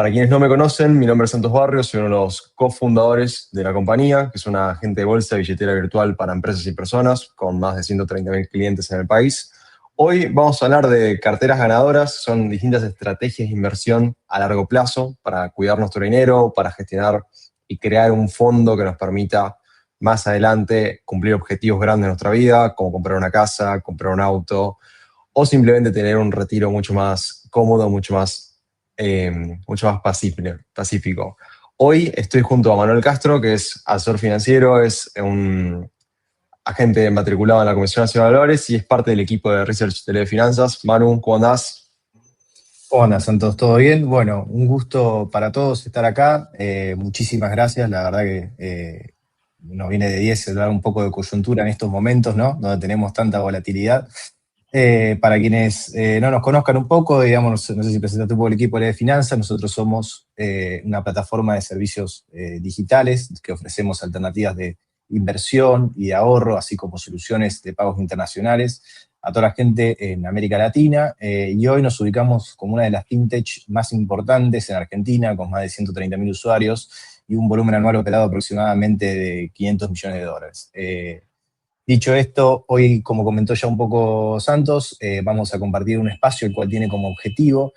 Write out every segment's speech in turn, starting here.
Para quienes no me conocen, mi nombre es Santos Barrios, soy uno de los cofundadores de la compañía, que es una agente de bolsa y billetera virtual para empresas y personas, con más de 130.000 clientes en el país. Hoy vamos a hablar de carteras ganadoras, son distintas estrategias de inversión a largo plazo para cuidar nuestro dinero, para gestionar y crear un fondo que nos permita más adelante cumplir objetivos grandes de nuestra vida, como comprar una casa, comprar un auto, o simplemente tener un retiro mucho más cómodo, mucho más pacífico. Hoy estoy junto a Manuel Castro, que es asesor financiero, es un agente matriculado en la Comisión Nacional de Valores y es parte del equipo de Research de Finanzas. Manu, ¿cómo andás? Hola Santos, ¿todo bien? Bueno, un gusto para todos estar acá. Muchísimas gracias. La verdad que nos viene de 10 hablar un poco de coyuntura en estos momentos, ¿no? Donde tenemos tanta volatilidad. Para quienes no nos conozcan un poco, digamos, no sé si presentaste un poco el equipo de finanzas, nosotros somos una plataforma de servicios digitales que ofrecemos alternativas de inversión y de ahorro, así como soluciones de pagos internacionales a toda la gente en América Latina, y hoy nos ubicamos como una de las fintech más importantes en Argentina, con más de 130.000 usuarios y un volumen anual operado aproximadamente de $500 millones. Dicho esto, hoy, como comentó ya un poco Santos, vamos a compartir un espacio el cual tiene como objetivo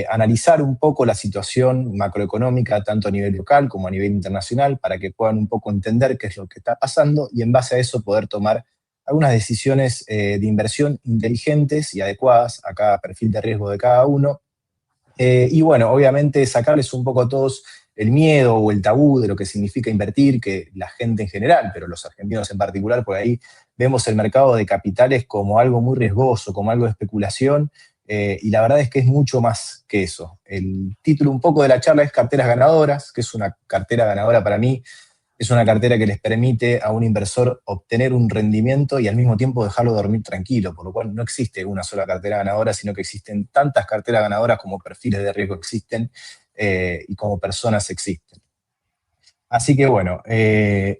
analizar un poco la situación macroeconómica, tanto a nivel local como a nivel internacional, para que puedan un poco entender qué es lo que está pasando y en base a eso poder tomar algunas decisiones de inversión inteligentes y adecuadas a cada perfil de riesgo de cada uno. Y bueno, obviamente sacarles un poco a todos el miedo o el tabú de lo que significa invertir, que la gente en general, pero los argentinos en particular, por ahí vemos el mercado de capitales como algo muy riesgoso, como algo de especulación, y la verdad es que es mucho más que eso. El título un poco de la charla es Carteras Ganadoras, que es una cartera ganadora para mí. Es una cartera que les permite a un inversor obtener un rendimiento y al mismo tiempo dejarlo dormir tranquilo, por lo cual no existe una sola cartera ganadora, sino que existen tantas carteras ganadoras como perfiles de riesgo existen y como personas existen. Así que bueno,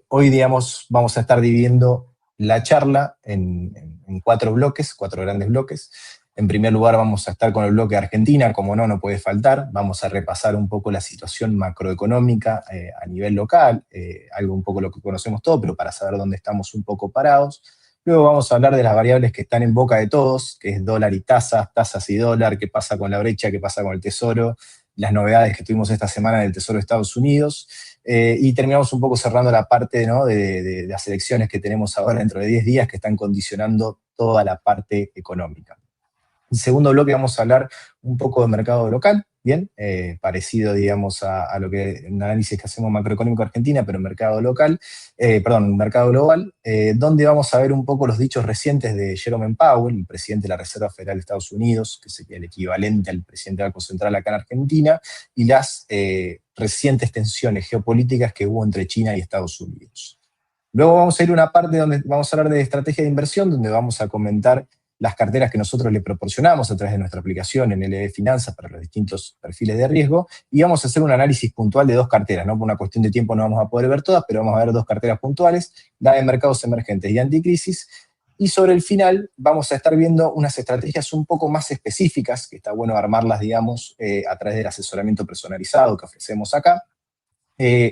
hoy digamos vamos a estar dividiendo la charla en cuatro bloques, cuatro grandes bloques. En primer lugar vamos a estar con el bloque Argentina, como no puede faltar. Vamos a repasar un poco la situación macroeconómica a nivel local, algo un poco lo que conocemos todos, pero para saber dónde estamos un poco parados. Luego vamos a hablar de las variables que están en boca de todos, que es dólar y tasas, tasas y dólar, qué pasa con la brecha, qué pasa con el tesoro, las novedades que tuvimos esta semana del Tesoro de Estados Unidos. Y terminamos un poco cerrando la parte, ¿no?, de las elecciones que tenemos ahora dentro de 10 días que están condicionando toda la parte económica. En segundo bloque vamos a hablar un poco de mercado local, bien, parecido, digamos, a lo que un análisis que hacemos macroeconómico Argentina, pero mercado local, mercado global, donde vamos a ver un poco los dichos recientes de Jerome Powell, el presidente de la Reserva Federal de Estados Unidos, que sería el equivalente al presidente del Banco Central acá en Argentina, y las recientes tensiones geopolíticas que hubo entre China y Estados Unidos. Luego vamos a ir a una parte donde vamos a hablar de estrategia de inversión, donde vamos a comentar las carteras que nosotros le proporcionamos a través de nuestra aplicación en LD Finanzas para los distintos perfiles de riesgo, y vamos a hacer un análisis puntual de dos carteras, ¿no? Por una cuestión de tiempo no vamos a poder ver todas, pero vamos a ver dos carteras puntuales, la de mercados emergentes y anticrisis, y sobre el final vamos a estar viendo unas estrategias un poco más específicas, que está bueno armarlas, digamos, a través del asesoramiento personalizado que ofrecemos acá,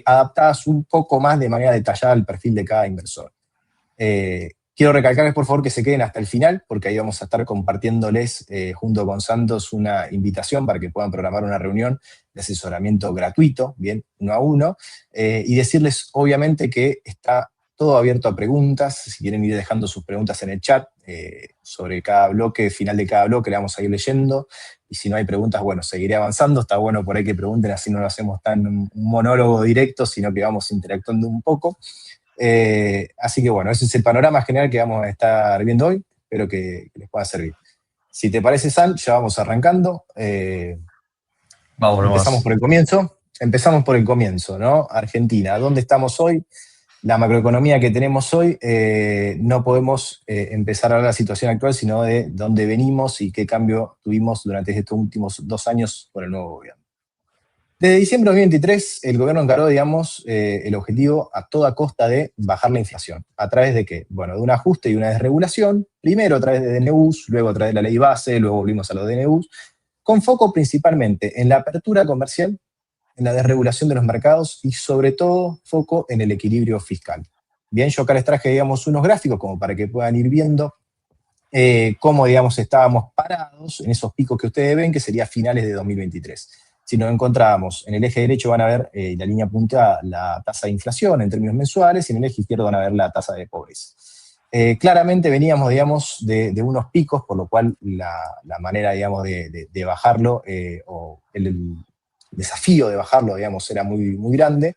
adaptadas un poco más de manera detallada al perfil de cada inversor. Quiero recalcarles, por favor, que se queden hasta el final, porque ahí vamos a estar compartiéndoles, junto con Santos, una invitación para que puedan programar una reunión de asesoramiento gratuito, bien, uno a uno, y decirles, obviamente, que está todo abierto a preguntas. Si quieren ir dejando sus preguntas en el chat, sobre cada bloque, final de cada bloque, le vamos a ir leyendo, y si no hay preguntas, bueno, seguiré avanzando. Está bueno por ahí que pregunten, así no lo hacemos tan un monólogo directo, sino que vamos interactuando un poco. Así que bueno, ese es el panorama general que vamos a estar viendo hoy. Espero que les pueda servir. Si te parece, San, ya vamos arrancando. Vamos Empezamos nomás. por el comienzo. Empezamos por el comienzo, ¿no? Argentina, ¿dónde estamos hoy? La macroeconomía que tenemos hoy, no podemos empezar a hablar de la situación actual, sino de dónde venimos y qué cambio tuvimos durante estos últimos 2 años con el nuevo gobierno. Desde diciembre de 2023, el gobierno encaró, digamos, el objetivo a toda costa de bajar la inflación. ¿A través de qué? Bueno, de un ajuste y una desregulación, primero a través de DNUs, luego a través de la ley base, luego volvimos a los DNUs, con foco principalmente en la apertura comercial en la desregulación de los mercados y sobre todo foco en el equilibrio fiscal. Bien, yo acá les traje, digamos, unos gráficos como para que puedan ir viendo cómo, digamos, estábamos parados en esos picos que ustedes ven, que sería finales de 2023. Si nos encontrábamos en el eje derecho van a ver la línea punteada, la tasa de inflación en términos mensuales, y en el eje izquierdo van a ver la tasa de pobreza. Claramente veníamos, digamos, de unos picos, por lo cual la manera, digamos, de bajarlo, o el desafío de bajarlo, digamos, era muy, muy grande.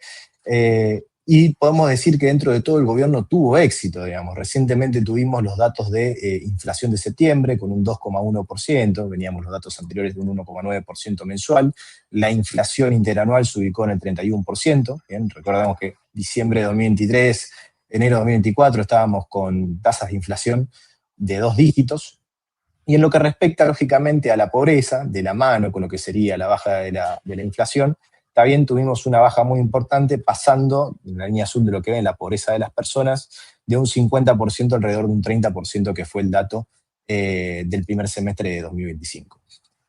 Y podemos decir que dentro de todo el gobierno tuvo éxito, digamos. Recientemente tuvimos los datos de inflación de septiembre con un 2,1%, veníamos los datos anteriores de un 1,9% mensual. La inflación interanual se ubicó en el 31%. Bien, recordamos que diciembre de 2023, enero de 2024 estábamos con tasas de inflación de 2 dígitos. Y en lo que respecta, lógicamente, a la pobreza, de la mano con lo que sería la baja de la inflación, también tuvimos una baja muy importante, pasando, en la línea azul de lo que ven, la pobreza de las personas, de un 50% alrededor de un 30%, que fue el dato del primer semestre de 2025.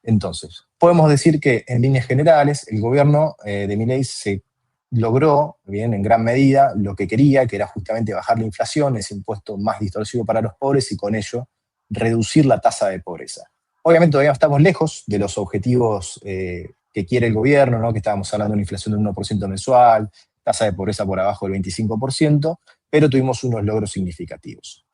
Entonces, podemos decir que en líneas generales el gobierno de Milei se logró, bien, en gran medida, lo que quería, que era justamente bajar la inflación, ese impuesto más distorsivo para los pobres, y con ello reducir la tasa de pobreza. Obviamente todavía estamos lejos de los objetivos que quiere el gobierno, ¿no? Que estábamos hablando de una inflación del 1% mensual, tasa de pobreza por abajo del 25%, pero tuvimos unos logros significativos.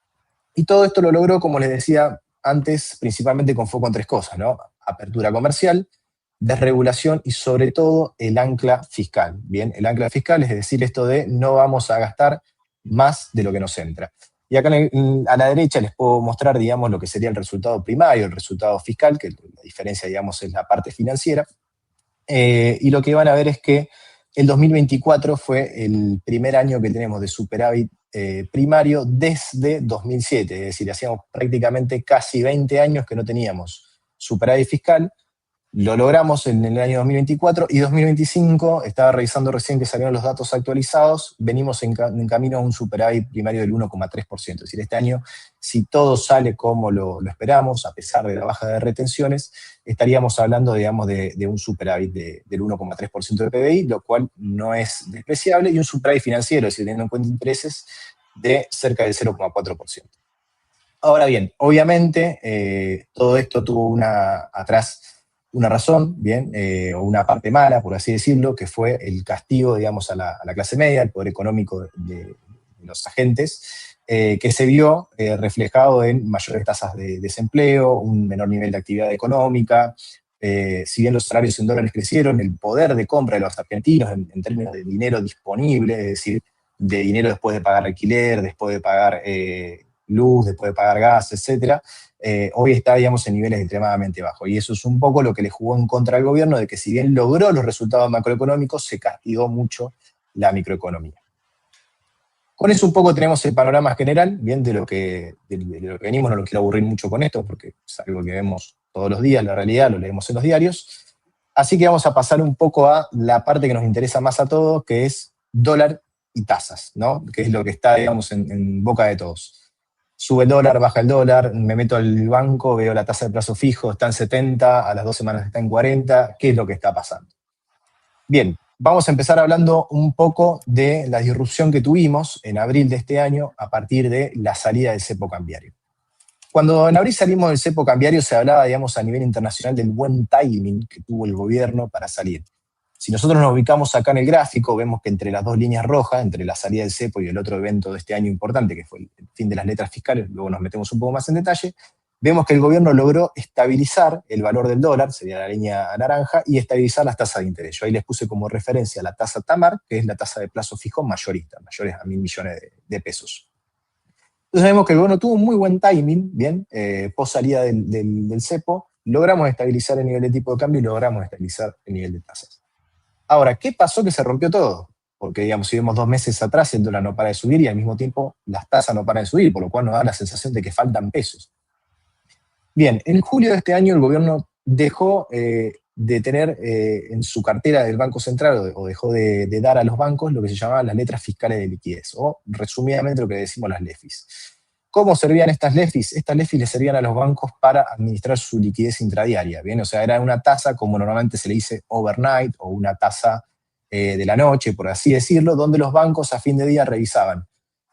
Y todo esto lo logró, como les decía antes, principalmente con foco en 3 cosas, ¿no? Apertura comercial, desregulación y sobre todo el ancla fiscal. Bien, el ancla fiscal es decir, esto de no vamos a gastar más de lo que nos entra. Y acá a la derecha les puedo mostrar, digamos, lo que sería el resultado primario, el resultado fiscal, que la diferencia, digamos, es la parte financiera. Y lo que van a ver es que el 2024 fue el primer año que tenemos de superávit primario desde 2007, es decir, hacíamos prácticamente casi 20 años que no teníamos superávit fiscal. Lo logramos en el año 2024 y 2025, estaba revisando recién que salieron los datos actualizados, venimos en camino a un superávit primario del 1,3%. Es decir, este año, si todo sale como lo esperamos, a pesar de la baja de retenciones, estaríamos hablando, digamos, de un superávit del 1,3% de PBI, lo cual no es despreciable, y un superávit financiero, es decir, teniendo en cuenta intereses, de cerca del 0,4%. Ahora bien, obviamente, todo esto tuvo atrás una razón, bien, o una parte mala, por así decirlo, que fue el castigo, digamos, a la clase media, el poder económico de los agentes, que se vio reflejado en mayores tasas de desempleo, un menor nivel de actividad económica. Si bien los salarios en dólares crecieron, el poder de compra de los argentinos en términos de dinero disponible, es decir, de dinero después de pagar alquiler, después de pagar luz, después de pagar gas, etcétera, hoy está, digamos, en niveles extremadamente bajos. Y eso es un poco lo que le jugó en contra al gobierno, de que si bien logró los resultados macroeconómicos, se castigó mucho la microeconomía. Con eso un poco tenemos el panorama general, bien, de lo que venimos. No los quiero aburrir mucho con esto, porque es algo que vemos todos los días, la realidad, lo leemos en los diarios. Así que vamos a pasar un poco a la parte que nos interesa más a todos, que es dólar y tasas, ¿no? Que es lo que está, digamos, en boca de todos. Sube el dólar, baja el dólar, me meto al banco, veo la tasa de plazo fijo, está en 70, a las 2 semanas está en 40, ¿qué es lo que está pasando? Bien, vamos a empezar hablando un poco de la disrupción que tuvimos en abril de este año a partir de la salida del cepo cambiario. Cuando en abril salimos del cepo cambiario se hablaba, digamos, a nivel internacional del buen timing que tuvo el gobierno para salir. Si nosotros nos ubicamos acá en el gráfico, vemos que entre las 2 líneas rojas, entre la salida del cepo y el otro evento de este año importante, que fue el fin de las letras fiscales, luego nos metemos un poco más en detalle, vemos que el gobierno logró estabilizar el valor del dólar, sería la línea naranja, y estabilizar las tasas de interés. Yo ahí les puse como referencia la tasa TAMAR, que es la tasa de plazo fijo mayorista, mayores a 1.000 millones de pesos. Entonces vemos que el gobierno tuvo un muy buen timing, bien, post salida del cepo, logramos estabilizar el nivel de tipo de cambio y logramos estabilizar el nivel de tasas. Ahora, ¿qué pasó que se rompió todo? Porque, digamos, si vemos 2 meses atrás, el dólar no para de subir y al mismo tiempo las tasas no paran de subir, por lo cual nos da la sensación de que faltan pesos. Bien, en julio de este año el gobierno dejó de tener en su cartera del Banco Central, o dejó de dar a los bancos lo que se llamaban las letras fiscales de liquidez, o resumidamente lo que decimos las LEFIs. ¿Cómo servían estas LEFIs? Estas LEFIs le servían a los bancos para administrar su liquidez intradiaria, ¿bien? O sea, era una tasa, como normalmente se le dice overnight, o una tasa de la noche, por así decirlo, donde los bancos a fin de día revisaban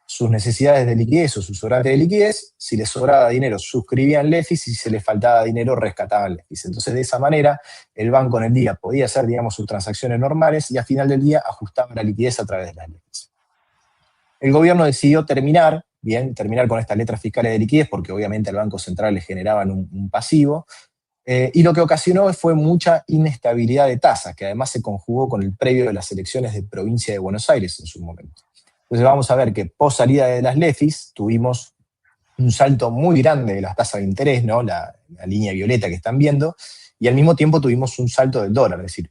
sus necesidades de liquidez o sus sobrante de liquidez. Si les sobraba dinero, suscribían LEFIs, y si se les faltaba dinero, rescataban LEFIs. Entonces, de esa manera, el banco en el día podía hacer, digamos, sus transacciones normales y al final del día ajustaba la liquidez a través de las LEFIs. El gobierno decidió terminar con estas letras fiscales de liquidez, porque obviamente al Banco Central le generaban un pasivo, y lo que ocasionó fue mucha inestabilidad de tasas, que además se conjugó con el previo de las elecciones de provincia de Buenos Aires en su momento. Entonces vamos a ver que post salida de las LEFIs tuvimos un salto muy grande de las tasas de interés, ¿no? La línea violeta que están viendo, y al mismo tiempo tuvimos un salto del dólar, es decir,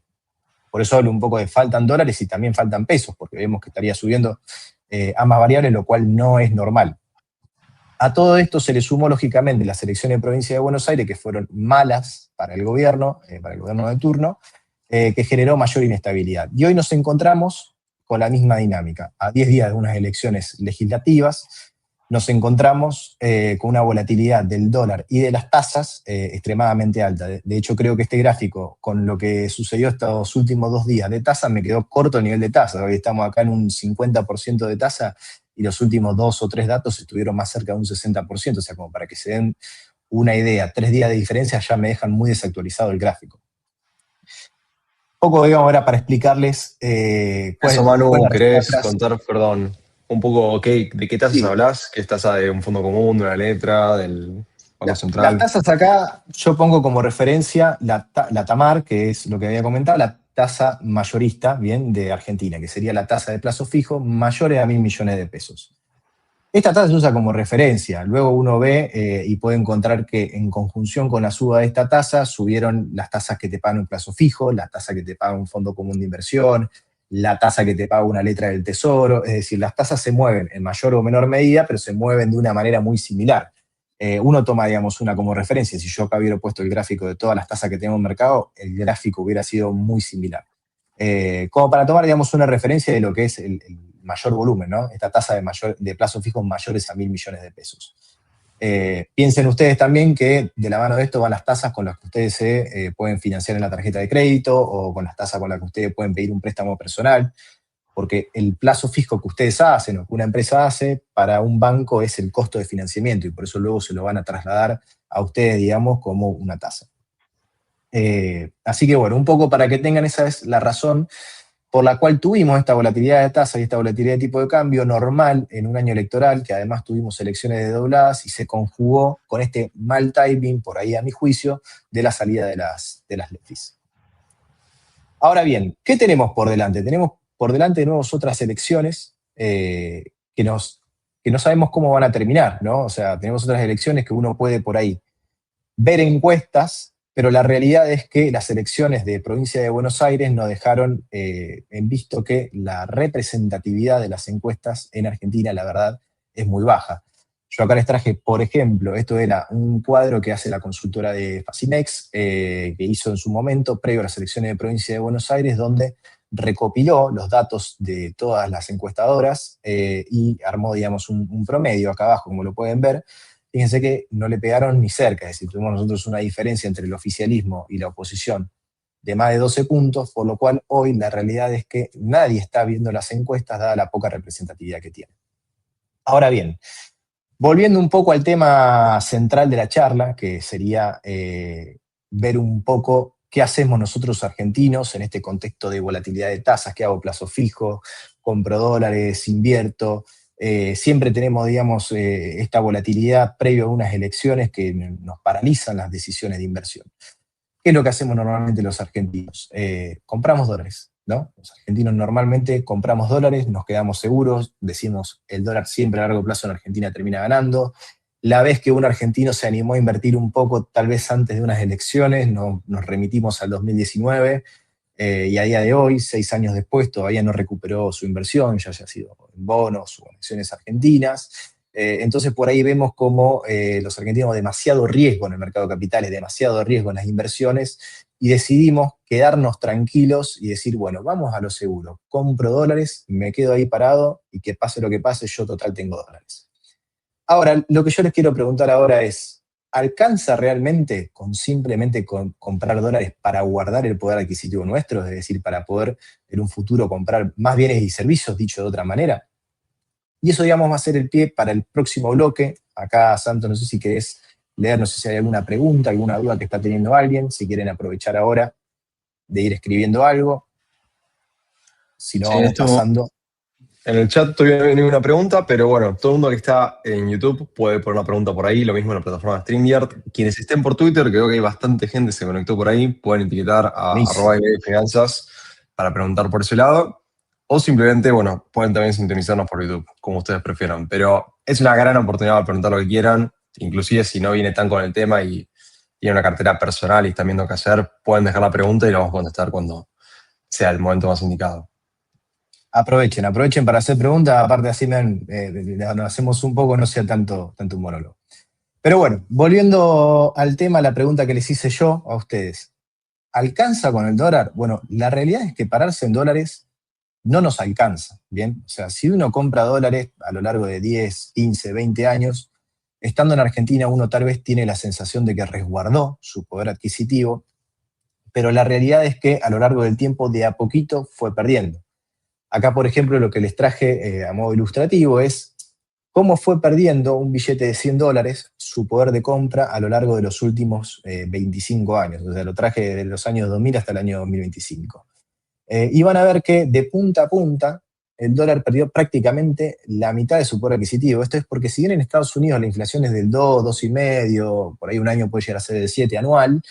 por eso hablo un poco de faltan dólares y también faltan pesos, porque vemos que estaría subiendo ambas variables, lo cual no es normal. A todo esto se le sumó, lógicamente, las elecciones de provincia de Buenos Aires, que fueron malas para el gobierno de turno, que generó mayor inestabilidad. Y hoy nos encontramos con la misma dinámica. A 10 días de unas elecciones legislativas, nos encontramos con una volatilidad del dólar y de las tasas extremadamente alta. De hecho, creo que este gráfico, con lo que sucedió estos últimos 2 días de tasa, me quedó corto el nivel de tasa. Hoy estamos acá en un 50% de tasa, y los últimos 2 o 3 datos estuvieron más cerca de un 60%, o sea, como para que se den una idea, 3 días de diferencia ya me dejan muy desactualizado el gráfico. Un poco, digamos, ahora para expliarles Eso, Manu, ¿querés contar, perdón, un poco de qué tasas hablas? ¿Qué es tasa de un fondo común, de una letra, del Banco Central? Las tasas acá, yo pongo como referencia la TAMAR, que es lo que había comentado, la tasa mayorista, bien, de Argentina, que sería la tasa de plazo fijo mayores a 1.000 millones de pesos. Esta tasa se usa como referencia. Luego uno ve y puede encontrar que en conjunción con la suba de esta tasa, subieron las tasas que te pagan un plazo fijo, la tasa que te paga un fondo común de inversión, la tasa que te paga una letra del tesoro. Es decir, las tasas se mueven en mayor o menor medida, pero se mueven de una manera muy similar. Uno toma, digamos, una como referencia. Si yo acá hubiera puesto el gráfico de todas las tasas que tengo en el mercado, el gráfico hubiera sido muy similar. Como para tomar, digamos, una referencia de lo que es el mayor volumen, ¿no? Esta tasa de plazo fijo mayores a 1.000 millones de pesos. Piensen ustedes también que de la mano de esto van las tasas con las que ustedes se pueden financiar en la tarjeta de crédito, o con las tasas con las que ustedes pueden pedir un préstamo personal, porque el plazo fijo que ustedes hacen o que una empresa hace para un banco es el costo de financiamiento, y por eso luego se lo van a trasladar a ustedes, digamos, como una tasa. Así que bueno, un poco para que tengan, esa es la razón por la cual tuvimos esta volatilidad de tasa y esta volatilidad de tipo de cambio normal en un año electoral, que además tuvimos elecciones desdobladas y se conjugó con este mal timing, por ahí a mi juicio, de la salida de las LEFIs. Ahora bien, ¿qué tenemos por delante? Tenemos por delante de nuevo otras elecciones que no sabemos cómo van a terminar, ¿no? O sea, tenemos otras elecciones que uno puede por ahí ver encuestas, pero la realidad es que las elecciones de provincia de Buenos Aires nos dejaron en visto que la representatividad de las encuestas en Argentina, la verdad, es muy baja. Yo acá les traje, por ejemplo, esto era un cuadro que hace la consultora de Facinex, que hizo en su momento, previo a las elecciones de provincia de Buenos Aires, donde recopiló los datos de todas las encuestadoras y armó, digamos, un promedio acá abajo, como lo pueden ver. Fíjense que no le pegaron ni cerca, es decir, tuvimos nosotros una diferencia entre el oficialismo y la oposición de más de 12 puntos, por lo cual hoy la realidad es que nadie está viendo las encuestas dada la poca representatividad que tienen. Ahora bien, volviendo un poco al tema central de la charla, que sería ver un poco qué hacemos nosotros argentinos en este contexto de volatilidad de tasas, qué hago plazo fijo, compro dólares, invierto. Siempre tenemos, digamos, esta volatilidad previo a unas elecciones que nos paralizan las decisiones de inversión. ¿Qué es lo que hacemos normalmente los argentinos? Compramos dólares, ¿no? Los argentinos normalmente compramos dólares, nos quedamos seguros, decimos el dólar siempre a largo plazo en Argentina termina ganando. La vez que un argentino se animó a invertir un poco, tal vez antes de unas elecciones, nos remitimos al 2019, y a día de hoy, 6 años después, todavía no recuperó su inversión, ya haya sido en bonos o en acciones argentinas. Entonces por ahí vemos como los argentinos demasiado riesgo en el mercado de capitales, demasiado riesgo en las inversiones, y decidimos quedarnos tranquilos y decir, bueno, vamos a lo seguro, compro dólares, me quedo ahí parado y que pase lo que pase, yo total tengo dólares. Ahora, lo que yo les quiero preguntar ahora es, ¿alcanza realmente con simplemente comprar dólares para guardar el poder adquisitivo nuestro? Es decir, para poder en un futuro comprar más bienes y servicios, dicho de otra manera. Y eso, digamos, va a ser el pie para el próximo bloque. Acá, Santo, no sé si querés leer, no sé si hay alguna pregunta, alguna duda que está teniendo alguien, si quieren aprovechar ahora de ir escribiendo algo. Si no, Sí, vamos pasando. en el chat todavía no hay ninguna pregunta, pero bueno, todo el mundo que está en YouTube puede poner una pregunta por ahí, lo mismo en la plataforma de StreamYard. Quienes estén por Twitter, creo que hay bastante gente que se conectó por ahí, pueden etiquetar a Buenísimo. @finanzas para preguntar por ese lado, o simplemente, bueno, pueden también sintonizarnos por YouTube, como ustedes prefieran. Pero es una gran oportunidad para preguntar lo que quieran, inclusive si no viene tan con el tema y tiene una cartera personal y están viendo qué hacer, pueden dejar la pregunta y la vamos a contestar cuando sea el momento más indicado. Aprovechen para hacer preguntas, aparte así nos hacemos un poco, no sea tanto un monólogo. Pero bueno, volviendo al tema, la pregunta que les hice yo a ustedes. ¿Alcanza con el dólar? Bueno, la realidad es que pararse en dólares no nos alcanza, ¿bien? O sea, si uno compra dólares a lo largo de 10, 15, 20 años, estando en Argentina uno tal vez tiene la sensación de que resguardó su poder adquisitivo, pero la realidad es que a lo largo del tiempo de a poquito fue perdiendo. Acá, por ejemplo, lo que les traje a modo ilustrativo es cómo fue perdiendo un billete de $100 su poder de compra a lo largo de los últimos 25 años. O sea, lo traje desde los años 2000 hasta el año 2025. Y van a ver que de punta a punta el dólar perdió prácticamente la mitad de su poder adquisitivo. Esto es porque si bien en Estados Unidos la inflación es del 2, 2,5, por ahí un año puede llegar a ser del 7 anual,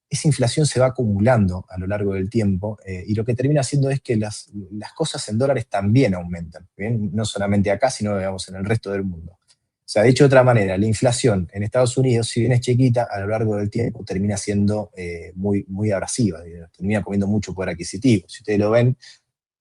esa inflación se va acumulando a lo largo del tiempo y lo que termina haciendo es que las cosas en dólares también aumentan, ¿bien? No solamente acá, sino digamos, en el resto del mundo. O sea, dicho de otra manera, la inflación en Estados Unidos, si bien es chiquita, a lo largo del tiempo termina siendo muy, muy abrasiva, digamos, termina comiendo mucho poder adquisitivo. Si ustedes lo ven,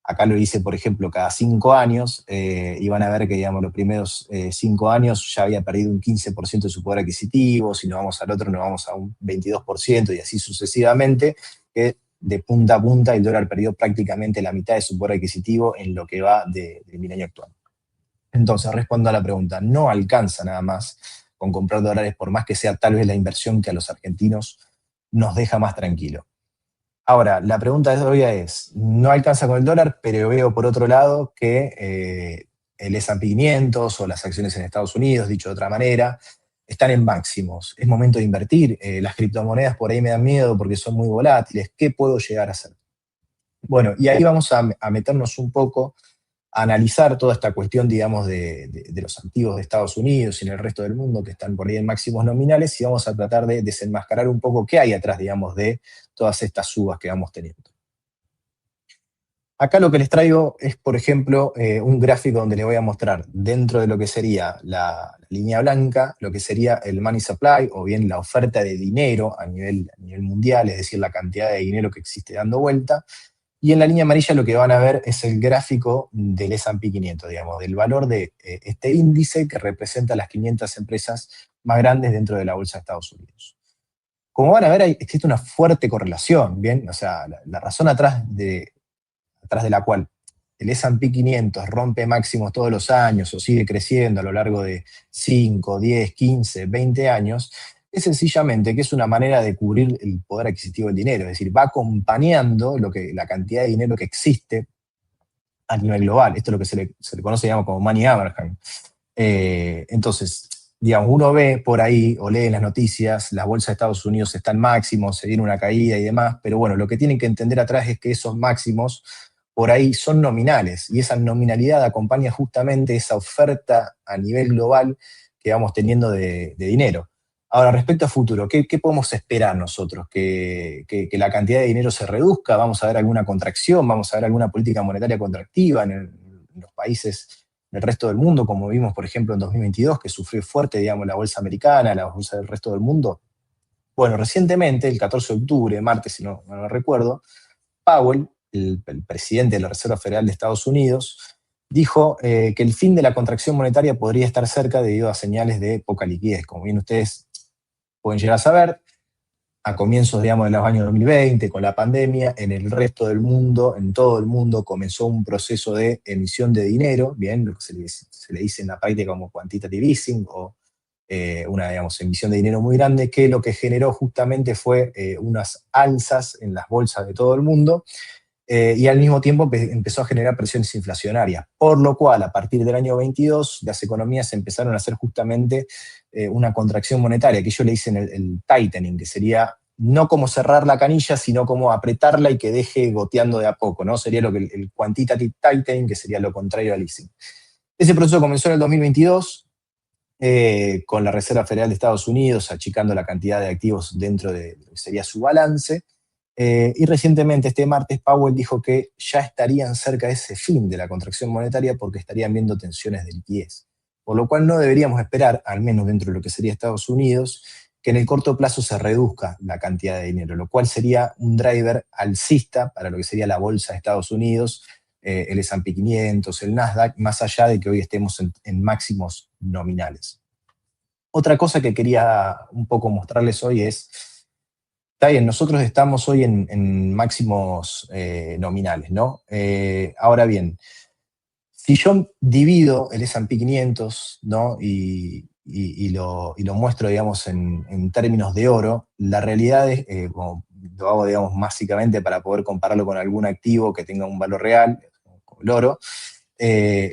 acá lo hice, por ejemplo, cada 5 años, y van a ver que, digamos, los primeros 5 años ya había perdido un 15% de su poder adquisitivo, si nos vamos al otro nos vamos a un 22% y así sucesivamente, que de punta a punta el dólar perdió prácticamente la mitad de su poder adquisitivo en lo que va del milenio actual. Entonces, respondo a la pregunta, no alcanza nada más con comprar dólares, por más que sea tal vez la inversión que a los argentinos nos deja más tranquilos. Ahora, la pregunta obvia es, no alcanza con el dólar, pero veo por otro lado que el S&P 500 o las acciones en Estados Unidos, dicho de otra manera, están en máximos. Es momento de invertir. Las criptomonedas por ahí me dan miedo porque son muy volátiles. ¿Qué puedo llegar a hacer? Bueno, y ahí vamos a meternos un poco a analizar toda esta cuestión, digamos, de los activos de Estados Unidos y en el resto del mundo que están por ahí en máximos nominales y vamos a tratar de desenmascarar un poco qué hay atrás, digamos, de todas estas subas que vamos teniendo. Acá lo que les traigo es, por ejemplo, un gráfico donde les voy a mostrar dentro de lo que sería la línea blanca, lo que sería el money supply o bien la oferta de dinero a nivel mundial, es decir, la cantidad de dinero que existe dando vuelta. Y en la línea amarilla lo que van a ver es el gráfico del S&P 500, digamos, del valor de este índice que representa las 500 empresas más grandes dentro de la bolsa de Estados Unidos. Como van a ver, existe una fuerte correlación, ¿bien? O sea, la razón atrás de la cual el S&P 500 rompe máximos todos los años o sigue creciendo a lo largo de 5, 10, 15, 20 años, es sencillamente que es una manera de cubrir el poder adquisitivo del dinero, es decir, va acompañando la cantidad de dinero que existe a nivel global. Esto es lo que se le conoce, digamos, como money Abraham. Entonces, digamos, uno ve por ahí o lee en las noticias, las bolsas de Estados Unidos están máximos, se viene una caída y demás, pero bueno, lo que tienen que entender atrás es que esos máximos por ahí son nominales y esa nominalidad acompaña justamente esa oferta a nivel global que vamos teniendo de dinero. Ahora, respecto a futuro, ¿qué podemos esperar nosotros? ¿Que la cantidad de dinero se reduzca? ¿Vamos a ver alguna contracción? ¿Vamos a ver alguna política monetaria contractiva en los países del resto del mundo, como vimos, por ejemplo, en 2022, que sufrió fuerte, digamos, la bolsa americana, la bolsa del resto del mundo? Bueno, recientemente, el 14 de octubre, martes, si no lo recuerdo, Powell, el presidente de la Reserva Federal de Estados Unidos, dijo que el fin de la contracción monetaria podría estar cerca debido a señales de poca liquidez. Como bien ustedes pueden llegar a saber, a comienzos, digamos, de los años 2020, con la pandemia, en el resto del mundo, en todo el mundo, comenzó un proceso de emisión de dinero, bien, lo que se le dice en la práctica como quantitative easing o una, digamos, emisión de dinero muy grande, que lo que generó justamente fue unas alzas en las bolsas de todo el mundo, y al mismo tiempo empezó a generar presiones inflacionarias, por lo cual a partir del año 22 las economías empezaron a hacer justamente una contracción monetaria, que ellos le dicen el tightening, que sería no como cerrar la canilla, sino como apretarla y que deje goteando de a poco, ¿no? Sería lo que el quantitative tightening, que sería lo contrario al easing. Ese proceso comenzó en el 2022, con la Reserva Federal de Estados Unidos achicando la cantidad de activos dentro de lo que sería su balance. Y recientemente, este martes, Powell dijo que ya estarían cerca de ese fin de la contracción monetaria porque estarían viendo tensiones de liquidez. Por lo cual no deberíamos esperar, al menos dentro de lo que sería Estados Unidos, que en el corto plazo se reduzca la cantidad de dinero, lo cual sería un driver alcista para lo que sería la bolsa de Estados Unidos, el S&P 500, el Nasdaq, más allá de que hoy estemos en máximos nominales. Otra cosa que quería un poco mostrarles hoy es, está bien, nosotros estamos hoy en máximos nominales, ¿no? Ahora bien, si yo divido el S&P 500, ¿no? y lo muestro, digamos, en términos de oro, la realidad es, como lo hago, digamos, básicamente para poder compararlo con algún activo que tenga un valor real, como el oro,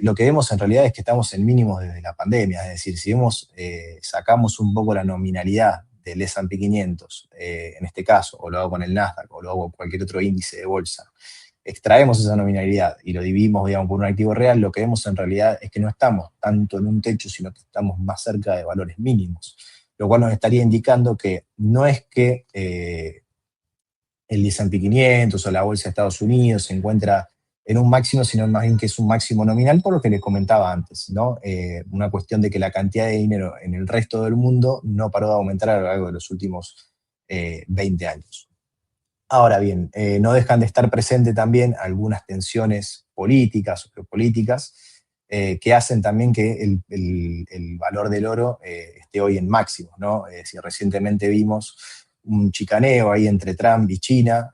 lo que vemos en realidad es que estamos en mínimos desde la pandemia. Es decir, si sacamos un poco la nominalidad del S&P 500, en este caso, o lo hago con el Nasdaq, o lo hago con cualquier otro índice de bolsa, extraemos esa nominalidad y lo dividimos, digamos, por un activo real, lo que vemos en realidad es que no estamos tanto en un techo, sino que estamos más cerca de valores mínimos, lo cual nos estaría indicando que no es que el S&P 500 o la bolsa de Estados Unidos se encuentra en un máximo, sino más bien que es un máximo nominal, por lo que les comentaba antes, ¿no? Una cuestión de que la cantidad de dinero en el resto del mundo no paró de aumentar a lo largo de los últimos 20 años. Ahora bien, no dejan de estar presentes también algunas tensiones políticas o geopolíticas que hacen también que el valor del oro esté hoy en máximos, ¿no? Si recientemente vimos un chicaneo ahí entre Trump y China,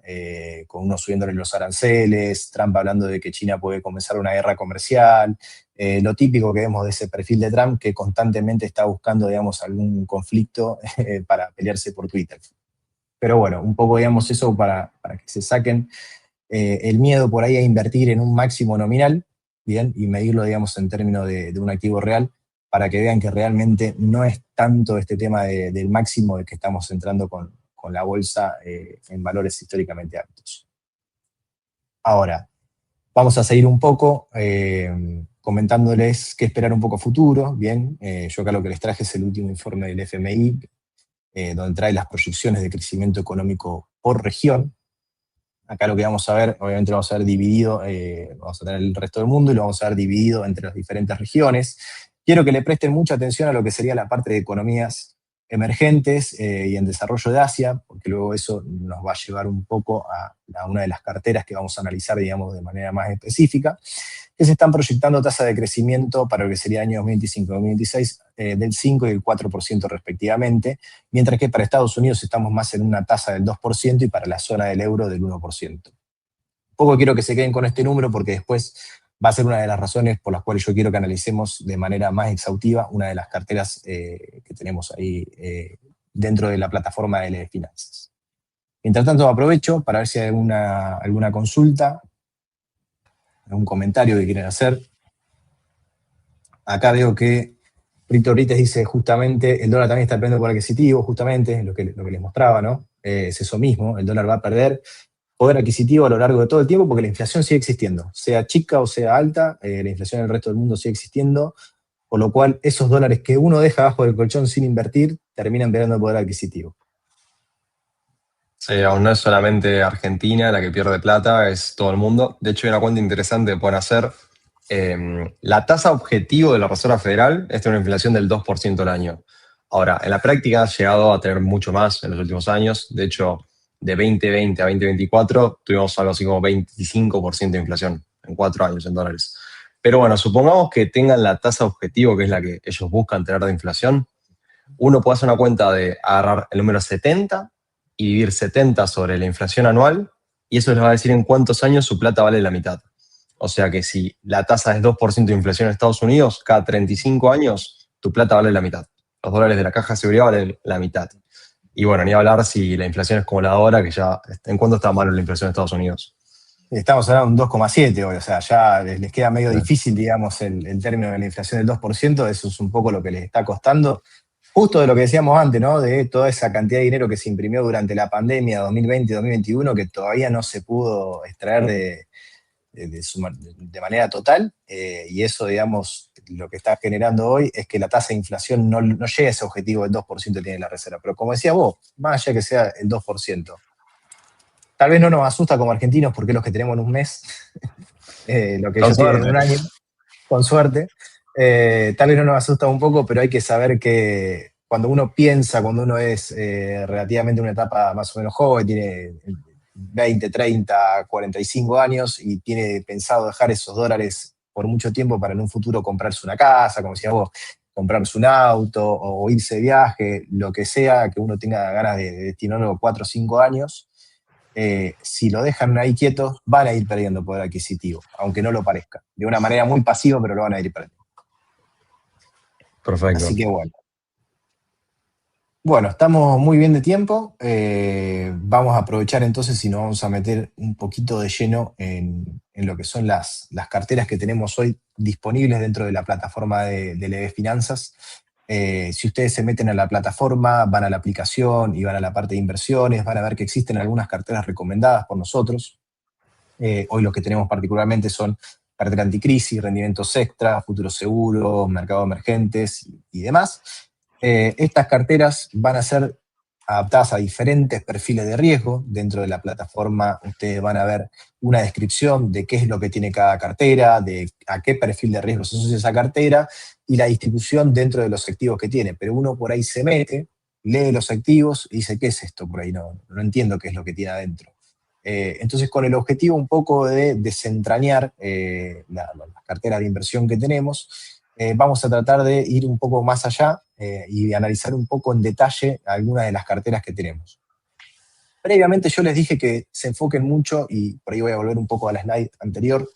con uno subiéndole los aranceles, Trump hablando de que China puede comenzar una guerra comercial, lo típico que vemos de ese perfil de Trump, que constantemente está buscando, digamos, algún conflicto para pelearse por Twitter. Pero bueno, un poco, digamos, eso para que se saquen el miedo por ahí a invertir en un máximo nominal, ¿bien? Y medirlo, digamos, en términos de un activo real, para que vean que realmente no es tanto este tema del máximo de que estamos entrando con la bolsa en valores históricamente altos. Ahora, vamos a seguir un poco comentándoles qué esperar un poco a futuro, ¿bien? Yo acá lo que les traje es el último informe del FMI, donde trae las proyecciones de crecimiento económico por región. Acá lo que vamos a ver, obviamente lo vamos a ver dividido, vamos a tener el resto del mundo y lo vamos a ver dividido entre las diferentes regiones. Quiero que le presten mucha atención a lo que sería la parte de economías emergentes y en desarrollo de Asia, porque luego eso nos va a llevar un poco a una de las carteras que vamos a analizar, digamos, de manera más específica, que se están proyectando tasas de crecimiento para lo que sería el año 2025 y 2026 del 5 y el 4% respectivamente, mientras que para Estados Unidos estamos más en una tasa del 2% y para la zona del euro del 1%. Poco quiero que se queden con este número porque después va a ser una de las razones por las cuales yo quiero que analicemos de manera más exhaustiva una de las carteras que tenemos ahí dentro de la plataforma de LD Finanzas. Mientras tanto aprovecho para ver si hay alguna consulta, algún comentario que quieren hacer. Acá veo que Rito Brites dice justamente, el dólar también está perdiendo poder adquisitivo, justamente, lo que les mostraba, ¿no? Es eso mismo, el dólar va a perder poder adquisitivo a lo largo de todo el tiempo porque la inflación sigue existiendo, sea chica o sea alta, la inflación en el resto del mundo sigue existiendo, por lo cual esos dólares que uno deja abajo del colchón sin invertir terminan perdiendo poder adquisitivo. Sí, aún no es solamente Argentina la que pierde plata, es todo el mundo. De hecho, hay una cuenta interesante que pueden hacer. La tasa objetivo de la Reserva Federal es tener una inflación del 2% al año. Ahora, en la práctica ha llegado a tener mucho más en los últimos años. De hecho, de 2020 a 2024 tuvimos algo así como 25% de inflación en 4 años en dólares. Pero bueno, supongamos que tengan la tasa objetivo, que es la que ellos buscan tener de inflación. Uno puede hacer una cuenta de agarrar el número 70 y dividir 70 sobre la inflación anual, y eso les va a decir en cuántos años su plata vale la mitad. O sea que si la tasa es 2% de inflación en Estados Unidos, cada 35 años tu plata vale la mitad. los dólares de la caja de seguridad valen la mitad. Y bueno, ni hablar si la inflación es como la de ahora, que ya, ¿en cuánto está malo la inflación en Estados Unidos? Estamos hablando de un 2,7 hoy, o sea, ya les queda medio Sí. difícil, digamos, el término de la inflación del 2%, eso es un poco lo que les está costando. Justo de lo que decíamos antes, ¿no? De toda esa cantidad de dinero que se imprimió durante la pandemia 2020-2021, que todavía no se pudo extraer de manera total, y eso, digamos, lo que está generando hoy es que la tasa de inflación no llega a ese objetivo del 2% que tiene la Reserva. Pero como decía vos, más allá que sea el 2%, tal vez no nos asusta como argentinos porque es lo que tenemos en un mes, lo que Con ellos tienen en suerte. un año, con suerte. Tal vez no nos asusta un poco, pero hay que saber que cuando uno piensa, cuando uno es relativamente en una etapa más o menos joven, tiene 20, 30, 45 años y tiene pensado dejar esos dólares por mucho tiempo para en un futuro comprarse una casa, como decías vos, comprarse un auto o irse de viaje, lo que sea, que uno tenga ganas de destinarlo 4 o 5 años, si lo dejan ahí quietos, van a ir perdiendo poder adquisitivo, aunque no lo parezca. De una manera muy pasiva, pero lo van a ir perdiendo. Perfecto. Así que bueno. Bueno, estamos muy bien de tiempo. Vamos a aprovechar entonces y nos vamos a meter un poquito de lleno en lo que son las carteras que tenemos hoy disponibles dentro de la plataforma de Leve Finanzas. Si ustedes se meten a la plataforma, van a la aplicación y van a la parte de inversiones, van a ver que existen algunas carteras recomendadas por nosotros. Hoy lo que tenemos particularmente son cartera anticrisis, rendimientos extra, futuros seguros, mercados emergentes y demás. Estas carteras van a ser adaptadas a diferentes perfiles de riesgo. Dentro de la plataforma ustedes van a ver una descripción de qué es lo que tiene cada cartera, de a qué perfil de riesgo se asocia esa cartera y la distribución dentro de los activos que tiene. Pero uno por ahí se mete, lee los activos y dice, ¿qué es esto por ahí? No entiendo qué es lo que tiene adentro. Entonces, con el objetivo un poco de desentrañar las carteras de inversión que tenemos, vamos a tratar de ir un poco más allá y de analizar un poco en detalle algunas de las carteras que tenemos. Previamente yo les dije que se enfoquen mucho, y por ahí voy a volver un poco a la slide anterior,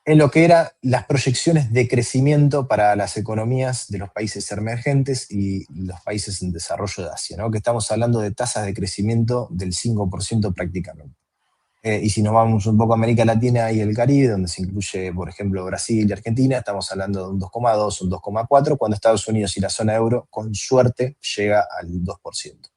en lo que eran las proyecciones de crecimiento para las economías de los países emergentes y los países en desarrollo de Asia, ¿no? Que estamos hablando de tasas de crecimiento del 5% prácticamente. Y si nos vamos un poco a América Latina y el Caribe, donde se incluye, por ejemplo, Brasil y Argentina, estamos hablando de un 2,2, un 2,4, cuando Estados Unidos y la zona euro, con suerte, llega al 2%.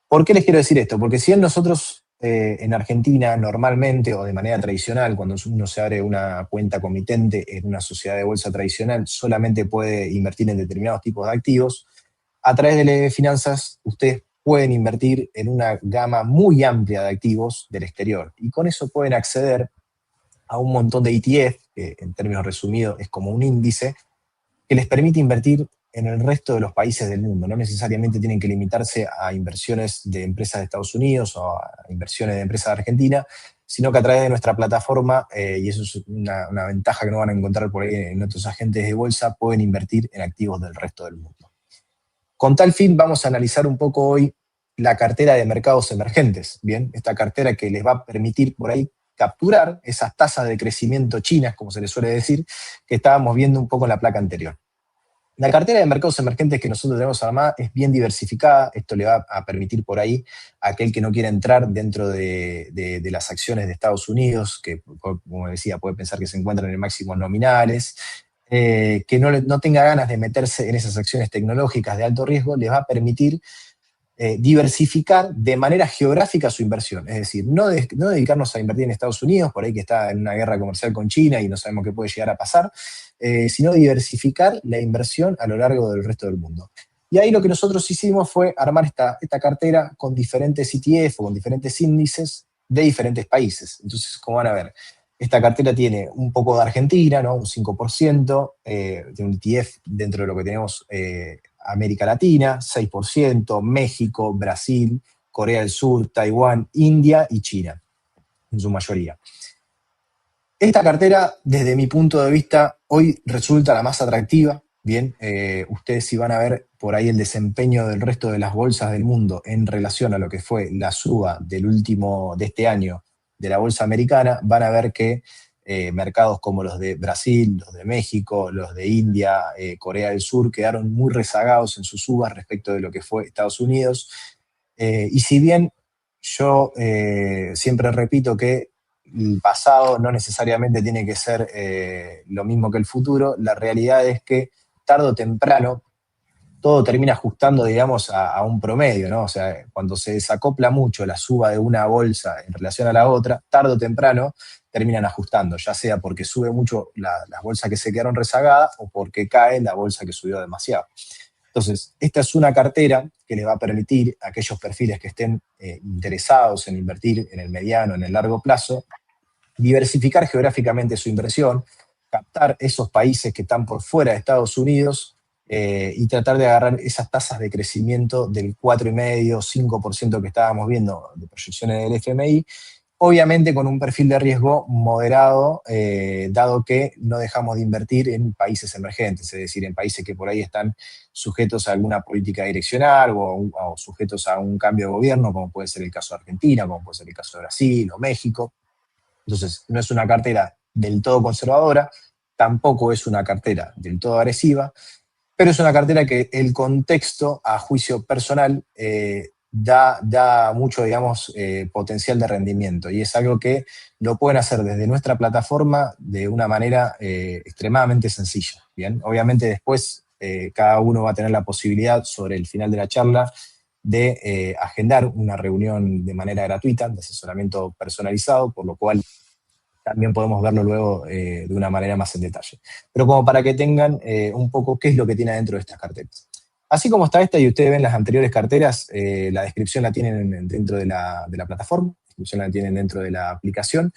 ¿Por qué les quiero decir esto? Porque si bien nosotros en Argentina normalmente o de manera tradicional, cuando uno se abre una cuenta comitente en una sociedad de bolsa tradicional, solamente puede invertir en determinados tipos de activos, a través de Leve Finanzas ustedes pueden invertir en una gama muy amplia de activos del exterior y con eso pueden acceder a un montón de ETF, que en términos resumidos es como un índice, que les permite invertir en el resto de los países del mundo. No necesariamente tienen que limitarse a inversiones de empresas de Estados Unidos o a inversiones de empresas de Argentina, sino que a través de nuestra plataforma, y eso es una ventaja que no van a encontrar por ahí en otros agentes de bolsa, pueden invertir en activos del resto del mundo. Con tal fin vamos a analizar un poco hoy la cartera de mercados emergentes, ¿bien? Esta cartera que les va a permitir por ahí capturar esas tasas de crecimiento chinas, como se les suele decir, que estábamos viendo un poco en la placa anterior. La cartera de mercados emergentes que nosotros tenemos armada es bien diversificada. Esto le va a permitir por ahí a aquel que no quiera entrar dentro de las acciones de Estados Unidos, que, como decía, puede pensar que se encuentran en máximos nominales, que no tenga ganas de meterse en esas acciones tecnológicas de alto riesgo, les va a permitir diversificar de manera geográfica su inversión. Es decir, no dedicarnos a invertir en Estados Unidos, por ahí que está en una guerra comercial con China y no sabemos qué puede llegar a pasar, sino diversificar la inversión a lo largo del resto del mundo. Y ahí lo que nosotros hicimos fue armar esta cartera con diferentes ETF o con diferentes índices de diferentes países. Entonces, como van a ver, esta cartera tiene un poco de Argentina, ¿no? Un 5%, de un ETF dentro de lo que tenemos América Latina, 6%, México, Brasil, Corea del Sur, Taiwán, India y China, en su mayoría. Esta cartera, desde mi punto de vista, hoy resulta la más atractiva. Bien, ustedes si van a ver por ahí el desempeño del resto de las bolsas del mundo en relación a lo que fue la suba de este año de la bolsa americana, van a ver que mercados como los de Brasil, los de México, los de India, Corea del Sur, quedaron muy rezagados en sus subas respecto de lo que fue Estados Unidos. Y si bien yo siempre repito que el pasado no necesariamente tiene que ser lo mismo que el futuro, la realidad es que tarde o temprano todo termina ajustando, digamos, a un promedio, ¿no? O sea, cuando se desacopla mucho la suba de una bolsa en relación a la otra, tarde o temprano terminan ajustando, ya sea porque sube mucho las bolsas que se quedaron rezagadas o porque cae la bolsa que subió demasiado. Entonces, esta es una cartera que le va a permitir a aquellos perfiles que estén interesados en invertir en el mediano, en el largo plazo, diversificar geográficamente su inversión, captar esos países que están por fuera de Estados Unidos y tratar de agarrar esas tasas de crecimiento del 4,5, 5% que estábamos viendo de proyecciones del FMI, obviamente con un perfil de riesgo moderado, dado que no dejamos de invertir en países emergentes, es decir, en países que por ahí están sujetos a alguna política direccional o sujetos a un cambio de gobierno, como puede ser el caso de Argentina, como puede ser el caso de Brasil o México. Entonces, no es una cartera del todo conservadora, tampoco es una cartera del todo agresiva, pero es una cartera que el contexto, a juicio personal, da mucho, digamos, potencial de rendimiento. Y es algo que lo pueden hacer desde nuestra plataforma de una manera extremadamente sencilla. ¿Bien? Obviamente después cada uno va a tener la posibilidad, sobre el final de la charla, de agendar una reunión de manera gratuita, de asesoramiento personalizado, por lo cual también podemos verlo luego de una manera más en detalle. Pero como para que tengan un poco qué es lo que tiene adentro de estas carteras. Así como está esta y ustedes ven las anteriores carteras, la descripción la tienen dentro de la plataforma, la descripción la tienen dentro de la aplicación,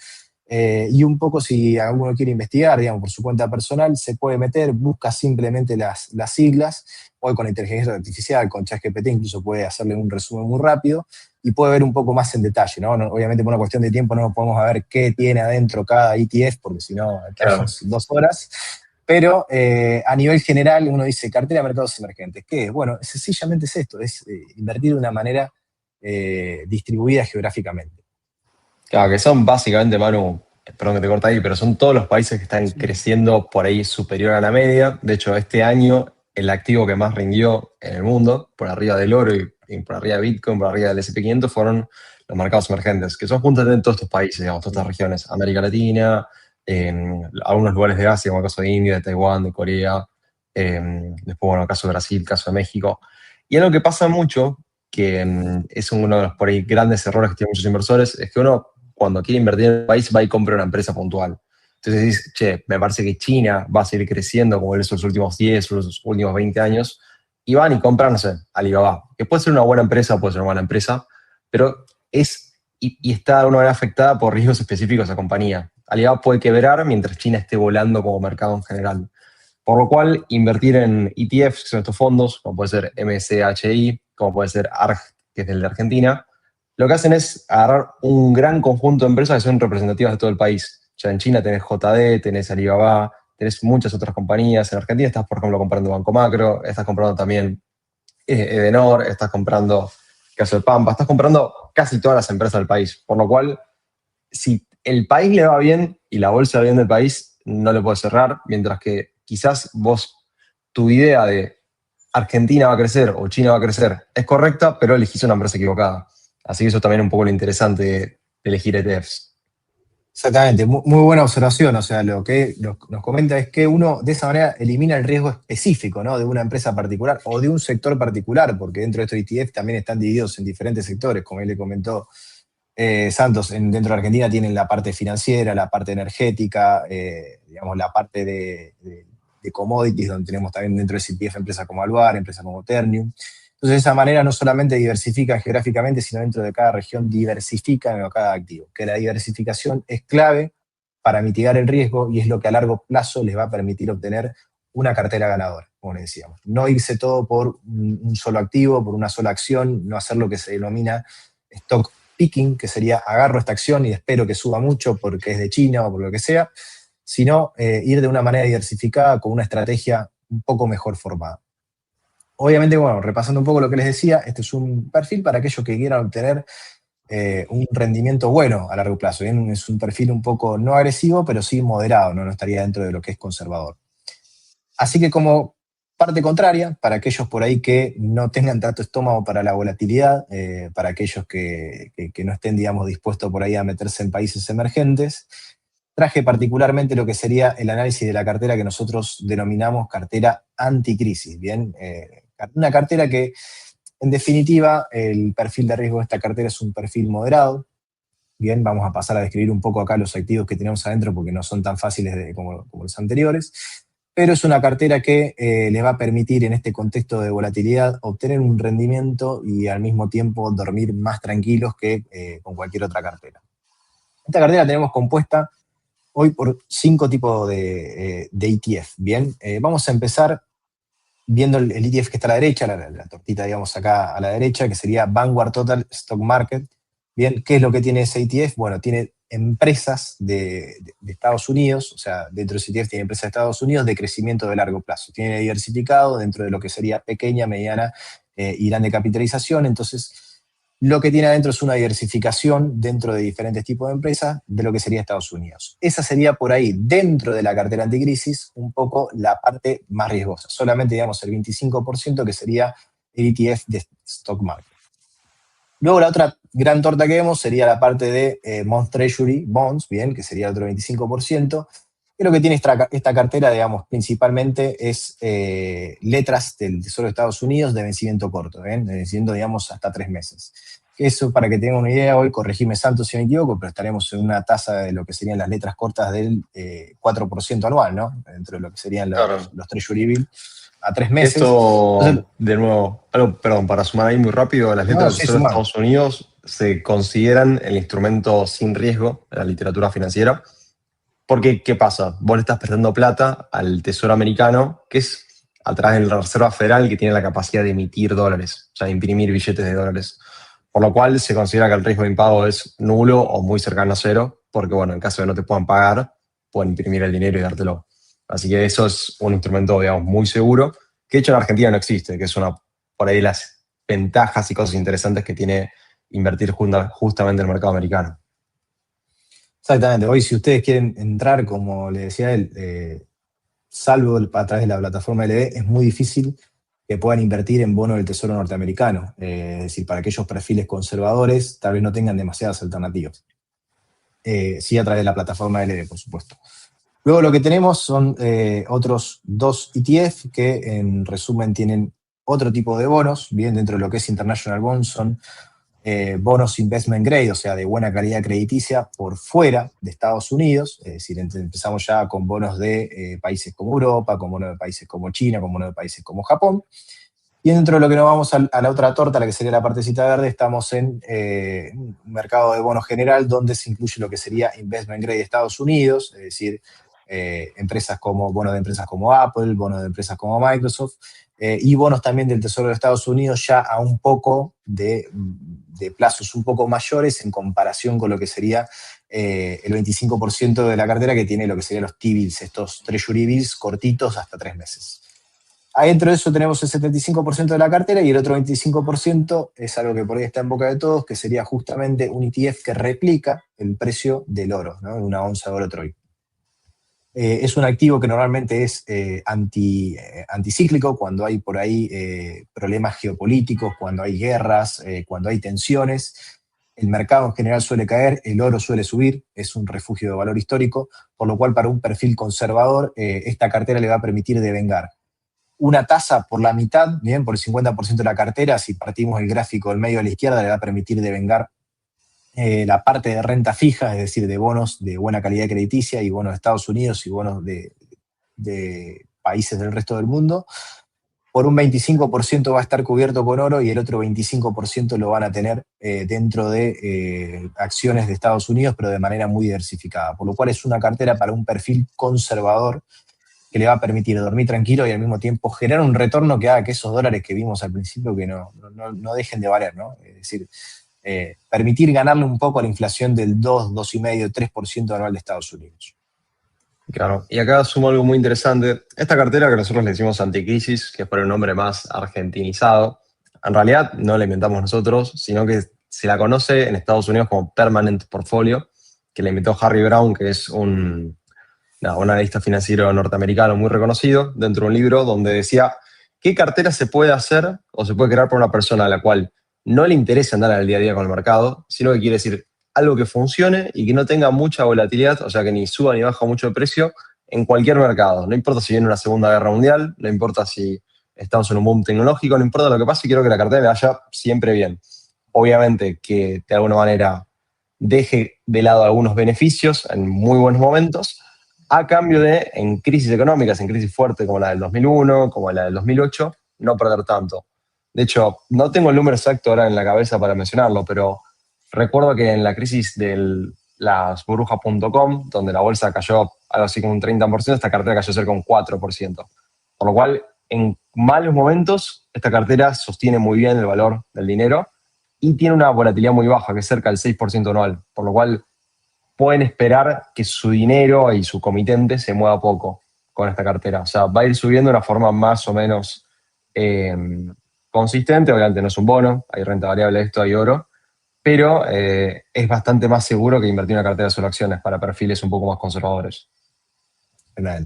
y un poco si alguno quiere investigar, digamos, por su cuenta personal, se puede meter, busca simplemente las siglas, hoy con la inteligencia artificial, con ChatGPT incluso puede hacerle un resumen muy rápido, y puede ver un poco más en detalle, ¿no? Obviamente por una cuestión de tiempo no podemos ver qué tiene adentro cada ETF, porque si no estamos 2 horas, pero a nivel general uno dice cartera de mercados emergentes. ¿Qué es? Bueno, sencillamente es esto, es invertir de una manera distribuida geográficamente. Claro, que son básicamente, Manu, perdón que te corta ahí, pero son todos los países que están creciendo por ahí superior a la media. De hecho, este año el activo que más rindió en el mundo, por arriba del oro y por arriba de Bitcoin, por arriba del S&P 500, fueron los mercados emergentes, que son justamente todos estos países, digamos, todas estas regiones, América Latina, algunos lugares de Asia, como el caso de India, de Taiwán, de Corea, después, bueno, el caso de Brasil, el caso de México. Y algo que pasa mucho, que es uno de los por ahí grandes errores que tienen muchos inversores, es que uno, cuando quiere invertir en un país, va y compra una empresa puntual. Entonces dices, che, me parece que China va a seguir creciendo como en los últimos 10 o los últimos 20 años, y van y compran, no sé, Alibaba, que puede ser una buena empresa, puede ser una mala empresa, pero y está de una manera afectada por riesgos específicos a la compañía. Alibaba puede quebrar mientras China esté volando como mercado en general. Por lo cual, invertir en ETFs, que son estos fondos, como puede ser MSCI, como puede ser ARG, que es el de Argentina, lo que hacen es agarrar un gran conjunto de empresas que son representativas de todo el país. Ya en China tenés JD, tenés Alibaba, tenés muchas otras compañías. En Argentina estás, por ejemplo, comprando Banco Macro, estás comprando también Edenor, estás comprando Caso de Pampa, estás comprando casi todas las empresas del país. Por lo cual, si el país le va bien y la bolsa va bien del país, no le puedes cerrar, mientras que quizás tu idea de Argentina va a crecer o China va a crecer es correcta, pero elegís una empresa equivocada. Así que eso es también un poco lo interesante de elegir ETFs. Exactamente, muy buena observación. O sea, lo que nos comenta es que uno de esa manera elimina el riesgo específico, ¿no? De una empresa particular o de un sector particular, porque dentro de estos ETF también están divididos en diferentes sectores, como él le comentó Santos. Dentro de Argentina tienen la parte financiera, la parte energética, digamos, la parte de commodities, donde tenemos también dentro de ese ETF empresas como Alvar, empresas como Ternium. Entonces, de esa manera no solamente diversifican geográficamente, sino dentro de cada región diversifican en cada activo. Que la diversificación es clave para mitigar el riesgo y es lo que a largo plazo les va a permitir obtener una cartera ganadora, como les decíamos. No irse todo por un solo activo, por una sola acción, no hacer lo que se denomina stock picking, que sería agarro esta acción y espero que suba mucho porque es de China o por lo que sea, sino ir de una manera diversificada con una estrategia un poco mejor formada. Obviamente, bueno, repasando un poco lo que les decía, este es un perfil para aquellos que quieran obtener un rendimiento bueno a largo plazo. Bien, es un perfil un poco no agresivo, pero sí moderado, ¿no? No estaría dentro de lo que es conservador. Así que como parte contraria, para aquellos por ahí que no tengan tanto estómago para la volatilidad, para aquellos que no estén, digamos, dispuestos por ahí a meterse en países emergentes, traje particularmente lo que sería el análisis de la cartera que nosotros denominamos cartera anticrisis, ¿bien? Una cartera que, en definitiva, el perfil de riesgo de esta cartera es un perfil moderado. Bien, vamos a pasar a describir un poco acá los activos que tenemos adentro porque no son tan fáciles como los anteriores, pero es una cartera que les va a permitir en este contexto de volatilidad obtener un rendimiento y al mismo tiempo dormir más tranquilos que con cualquier otra cartera. Esta cartera la tenemos compuesta hoy por 5 tipos de ETF. Bien, vamos a empezar viendo el ETF que está a la derecha, la tortita, digamos, acá a la derecha, que sería Vanguard Total Stock Market. Bien, ¿qué es lo que tiene ese ETF? Bueno, tiene empresas de Estados Unidos, o sea, dentro de ese ETF tiene empresas de Estados Unidos de crecimiento de largo plazo. Tiene diversificado dentro de lo que sería pequeña, mediana y grande capitalización. Entonces, lo que tiene adentro es una diversificación dentro de diferentes tipos de empresas de lo que sería Estados Unidos. Esa sería por ahí, dentro de la cartera anticrisis, un poco la parte más riesgosa. Solamente, digamos, el 25% que sería el ETF de Stock Market. Luego la otra gran torta que vemos sería la parte de Bond Treasury Bonds, bien, que sería el otro 25%. Y lo que tiene esta cartera, digamos, principalmente es letras del Tesoro de Estados Unidos de vencimiento corto, de vencimiento, digamos, hasta 3 meses. Eso, para que tengan una idea, hoy, corregime Santo si me equivoco, pero estaremos en una tasa de lo que serían las letras cortas del 4% anual, ¿no? Dentro de lo que serían los Treasury Bill a 3 meses. Esto, Entonces, de nuevo, perdón, para sumar ahí muy rápido, las letras del Tesoro de Estados Unidos se consideran el instrumento sin riesgo de la literatura financiera. Porque, ¿qué pasa? Vos le estás prestando plata al Tesoro americano, que es a través de la Reserva Federal, que tiene la capacidad de emitir dólares, o sea, de imprimir billetes de dólares. Por lo cual se considera que el riesgo de impago es nulo o muy cercano a cero, porque, bueno, en caso de no te puedan pagar, pueden imprimir el dinero y dártelo. Así que eso es un instrumento, digamos, muy seguro, que de hecho en Argentina no existe, que es una, por ahí, las ventajas y cosas interesantes que tiene invertir justamente en el mercado americano. Exactamente. Hoy, si ustedes quieren entrar, como le decía él, salvo a través de la plataforma LD, es muy difícil que puedan invertir en bonos del Tesoro norteamericano. Es decir, para aquellos perfiles conservadores, tal vez no tengan demasiadas alternativas. Sí, a través de la plataforma LD, por supuesto. Luego lo que tenemos son otros 2 ETF que, en resumen, tienen otro tipo de bonos. Bien, dentro de lo que es International Bonds son bonos investment grade, o sea, de buena calidad crediticia por fuera de Estados Unidos. Es decir, empezamos ya con bonos de países como Europa, con bonos de países como China, con bonos de países como Japón. Y dentro de lo que nos vamos a la otra torta, la que sería la partecita verde, estamos en un mercado de bonos general donde se incluye lo que sería investment grade de Estados Unidos, es decir, bonos de empresas como Apple, bonos de empresas como Microsoft, y bonos también del Tesoro de Estados Unidos ya a un poco de plazos un poco mayores en comparación con lo que sería el 25% de la cartera que tiene lo que serían los T-bills, estos Treasury bills cortitos hasta 3 meses. Dentro de eso tenemos el 75% de la cartera y el otro 25% es algo que por ahí está en boca de todos, que sería justamente un ETF que replica el precio del oro, ¿no? De una onza de oro troy. Es un activo que normalmente es anticíclico cuando hay por ahí problemas geopolíticos, cuando hay guerras, cuando hay tensiones. El mercado en general suele caer, el oro suele subir, es un refugio de valor histórico, por lo cual para un perfil conservador esta cartera le va a permitir devengar una tasa por la mitad, bien, por el 50% de la cartera. Si partimos el gráfico del medio a la izquierda, le va a permitir devengar la parte de renta fija, es decir, de bonos de buena calidad crediticia y bonos de Estados Unidos y bonos de países del resto del mundo. Por un 25% va a estar cubierto con oro y el otro 25% lo van a tener dentro de acciones de Estados Unidos, pero de manera muy diversificada. Por lo cual es una cartera para un perfil conservador que le va a permitir dormir tranquilo y al mismo tiempo generar un retorno que haga que esos dólares que vimos al principio que no dejen de valer, ¿no? Es decir, permitir ganarle un poco a la inflación del 2, 2,5, 3% anual de Estados Unidos. Claro, y acá sumo algo muy interesante. Esta cartera que nosotros le decimos anticrisis, que es por el nombre más argentinizado, en realidad no la inventamos nosotros, sino que se la conoce en Estados Unidos como Permanent Portfolio, que la inventó Harry Brown, que es un analista financiero norteamericano muy reconocido, dentro de un libro donde decía qué cartera se puede hacer o se puede crear por una persona a la cual no le interesa andar al día a día con el mercado, sino que quiere decir algo que funcione y que no tenga mucha volatilidad, o sea, que ni suba ni baja mucho de precio en cualquier mercado. No importa si viene una Segunda Guerra Mundial, no importa si estamos en un boom tecnológico, no importa lo que pase, quiero que la cartera me vaya siempre bien. Obviamente que de alguna manera deje de lado algunos beneficios en muy buenos momentos, a cambio de, en crisis económicas, en crisis fuerte como la del 2001, como la del 2008, no perder tanto. De hecho, no tengo el número exacto ahora en la cabeza para mencionarlo, pero recuerdo que en la crisis de las burbujas.com, donde la bolsa cayó algo así como un 30%, esta cartera cayó cerca de un 4%. Por lo cual, en malos momentos, esta cartera sostiene muy bien el valor del dinero y tiene una volatilidad muy baja, que es cerca del 6% anual. Por lo cual, pueden esperar que su dinero y su comitente se mueva poco con esta cartera. O sea, va a ir subiendo de una forma más o menos eh, consistente. Obviamente no es un bono, hay renta variable de esto, hay oro, pero es bastante más seguro que invertir en una cartera de solo acciones para perfiles un poco más conservadores.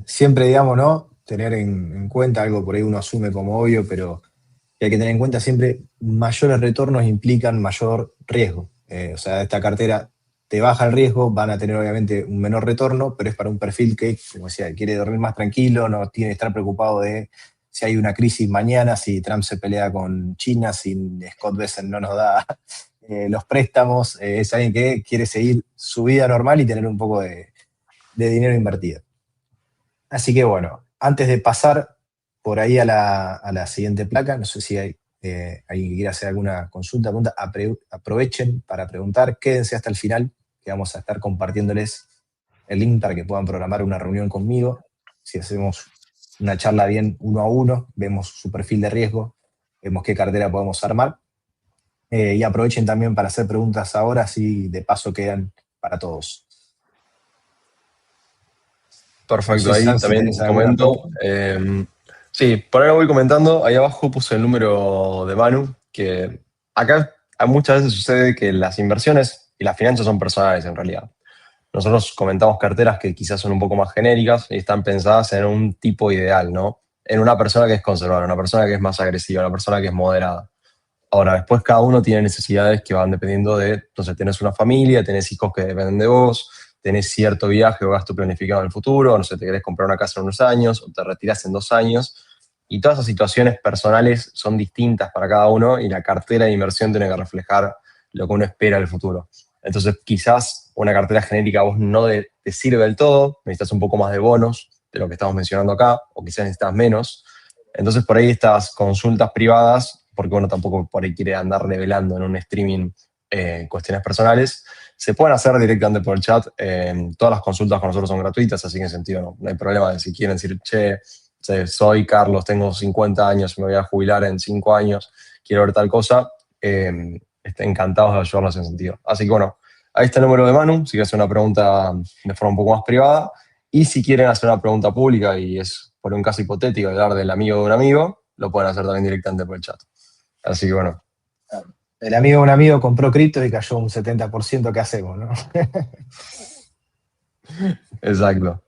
Siempre, digamos, ¿no? Tener en cuenta algo por ahí uno asume como obvio, pero que hay que tener en cuenta siempre, mayores retornos implican mayor riesgo. O sea, esta cartera te baja el riesgo, van a tener obviamente un menor retorno, pero es para un perfil que, como decía, quiere dormir más tranquilo, no tiene que estar preocupado de si hay una crisis mañana, si Trump se pelea con China, si Scott Bessent no nos da los préstamos. Es alguien que quiere seguir su vida normal y tener un poco de dinero invertido. Así que bueno, antes de pasar por ahí a la siguiente placa, no sé si hay alguien que quiera hacer alguna consulta, pregunta, aprovechen para preguntar, quédense hasta el final, que vamos a estar compartiéndoles el link para que puedan programar una reunión conmigo. Si hacemos una charla bien uno a uno, vemos su perfil de riesgo, vemos qué cartera podemos armar. Y aprovechen también para hacer preguntas ahora, así de paso quedan para todos. Perfecto, No sé, ahí Sam, si también tenés alguna comento. pregunta. Sí, por ahora voy comentando. Ahí abajo puse el número de Manu, que acá muchas veces sucede que las inversiones y las finanzas son personales en realidad. Nosotros comentamos carteras que quizás son un poco más genéricas y están pensadas en un tipo ideal, ¿no? En una persona que es conservadora, una persona que es más agresiva, una persona que es moderada. Ahora, después cada uno tiene necesidades que van dependiendo de, entonces tenés una familia, tenés hijos que dependen de vos, tenés cierto viaje o gasto planificado en el futuro, no sé, te querés comprar una casa en unos años o te retirás en 2 años. Y todas esas situaciones personales son distintas para cada uno y la cartera de inversión tiene que reflejar lo que uno espera del futuro. Entonces, quizás una cartera genérica a vos no te sirve del todo, necesitas un poco más de bonos de lo que estamos mencionando acá, o quizás necesitas menos. Entonces, por ahí estas consultas privadas, porque uno tampoco por ahí quiere andar revelando en un streaming cuestiones personales, se pueden hacer directamente por el chat. Todas las consultas con nosotros son gratuitas, así que en sentido no hay problema de si quieren decir, che, soy Carlos, tengo 50 años, me voy a jubilar en 5 años, quiero ver tal cosa, encantados de ayudarlos en ese sentido. Así que bueno, ahí está el número de Manu, si quieren hacer una pregunta de forma un poco más privada, y si quieren hacer una pregunta pública y es por un caso hipotético de hablar del amigo de un amigo, lo pueden hacer también directamente por el chat. Así que bueno. El amigo de un amigo compró cripto y cayó un 70%, ¿qué hacemos, no? Exacto.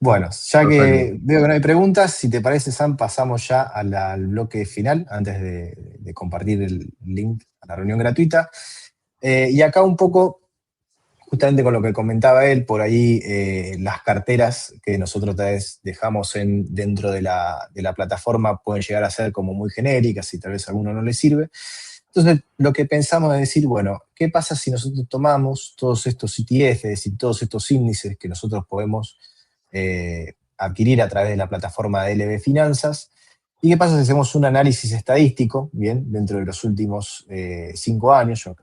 Bueno, ya Perfecto. que veo que no hay preguntas, si te parece, Sam, pasamos ya al bloque final, antes de compartir el link a la reunión gratuita. Y acá un poco, justamente con lo que comentaba él, por ahí las carteras que nosotros tal vez dejamos dentro de la plataforma pueden llegar a ser como muy genéricas y tal vez a alguno no le sirve. Entonces, lo que pensamos es decir, bueno, ¿qué pasa si nosotros tomamos todos estos ETFs, es decir, todos estos índices que nosotros podemos adquirir a través de la plataforma de LB Finanzas? ¿Y qué pasa si hacemos un análisis estadístico, bien, dentro de los últimos 5 años? Yo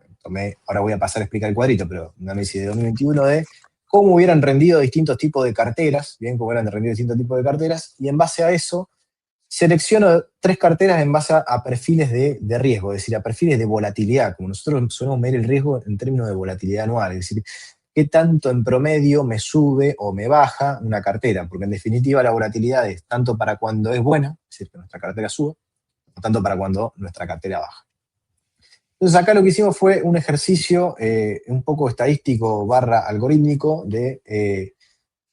ahora voy a pasar a explicar el cuadrito, pero un análisis de 2021 de cómo hubieran rendido distintos tipos de carteras, bien, cómo hubieran rendido distintos tipos de carteras, y en base a eso selecciono 3 carteras en base a perfiles de riesgo, es decir, a perfiles de volatilidad, como nosotros solemos medir el riesgo en términos de volatilidad anual, es decir, qué tanto en promedio me sube o me baja una cartera, porque en definitiva la volatilidad es tanto para cuando es buena, es decir, que nuestra cartera sube, o tanto para cuando nuestra cartera baja. Entonces acá lo que hicimos fue un ejercicio un poco estadístico barra algorítmico de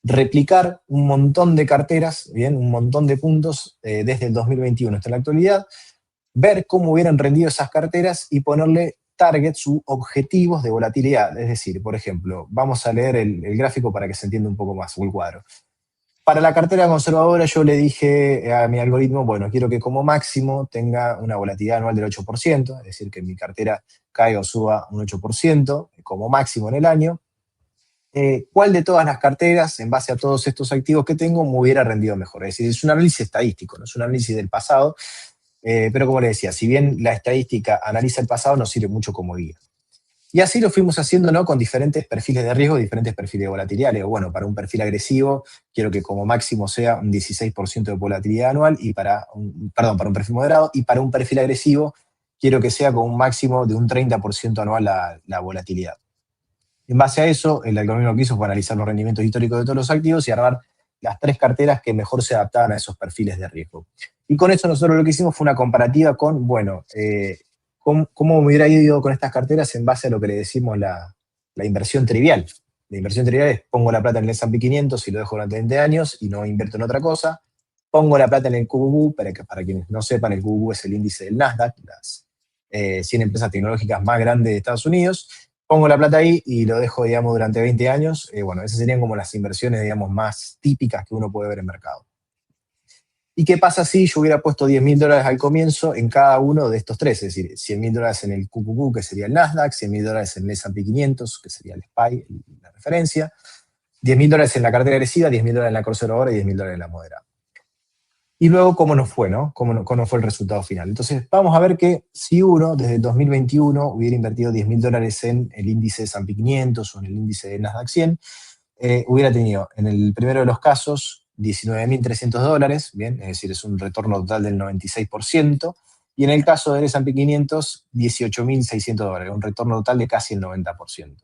replicar un montón de carteras, bien, un montón de puntos desde el 2021 hasta la actualidad, ver cómo hubieran rendido esas carteras y ponerle targets u objetivos de volatilidad. Es decir, por ejemplo, vamos a leer el gráfico para que se entienda un poco más, o el cuadro. Para la cartera conservadora yo le dije a mi algoritmo, bueno, quiero que como máximo tenga una volatilidad anual del 8%, es decir, que mi cartera caiga o suba un 8% como máximo en el año. ¿Cuál de todas las carteras, en base a todos estos activos que tengo, me hubiera rendido mejor? Es decir, es un análisis estadístico, no es un análisis del pasado, pero como le decía, si bien la estadística analiza el pasado, nos sirve mucho como guía. Y así lo fuimos haciendo, ¿no? Con diferentes perfiles de riesgo, diferentes perfiles de volatilidad. Le digo, bueno, para un perfil agresivo, quiero que como máximo sea un 16% de volatilidad anual, y para un perfil moderado, y para un perfil agresivo, quiero que sea con un máximo de un 30% anual la volatilidad. En base a eso, el algoritmo lo que hizo fue analizar los rendimientos históricos de todos los activos y armar las 3 carteras que mejor se adaptaban a esos perfiles de riesgo. Y con eso nosotros lo que hicimos fue una comparativa con, bueno, cómo me hubiera ido con estas carteras en base a lo que le decimos la inversión trivial. La inversión trivial es: pongo la plata en el S&P 500 y lo dejo durante 20 años y no invierto en otra cosa. Pongo la plata en el QQQ, para quienes no sepan, el QQQ es el índice del Nasdaq, las 100 empresas tecnológicas más grandes de Estados Unidos. Pongo la plata ahí y lo dejo, digamos, durante 20 años. Bueno, esas serían como las inversiones, digamos, más típicas que uno puede ver en mercado. ¿Y qué pasa si yo hubiera puesto $10.000 al comienzo en cada uno de estos tres? Es decir, $100.000 en el QQQ, que sería el Nasdaq, $100.000 en el S&P 500, que sería el SPY, la referencia, $10.000 en la cartera agresiva, $10.000 en la conservadora y $10.000 en la moderada. Y luego, ¿cómo nos fue, no? ¿Cómo fue el resultado final? Entonces, vamos a ver que si uno, desde el 2021, hubiera invertido $10.000 en el índice S&P 500 o en el índice de Nasdaq 100, hubiera tenido, en el primero de los casos, $19.300, bien, es decir, es un retorno total del 96%, y en el caso del S&P 500, $18.600, un retorno total de casi el 90%.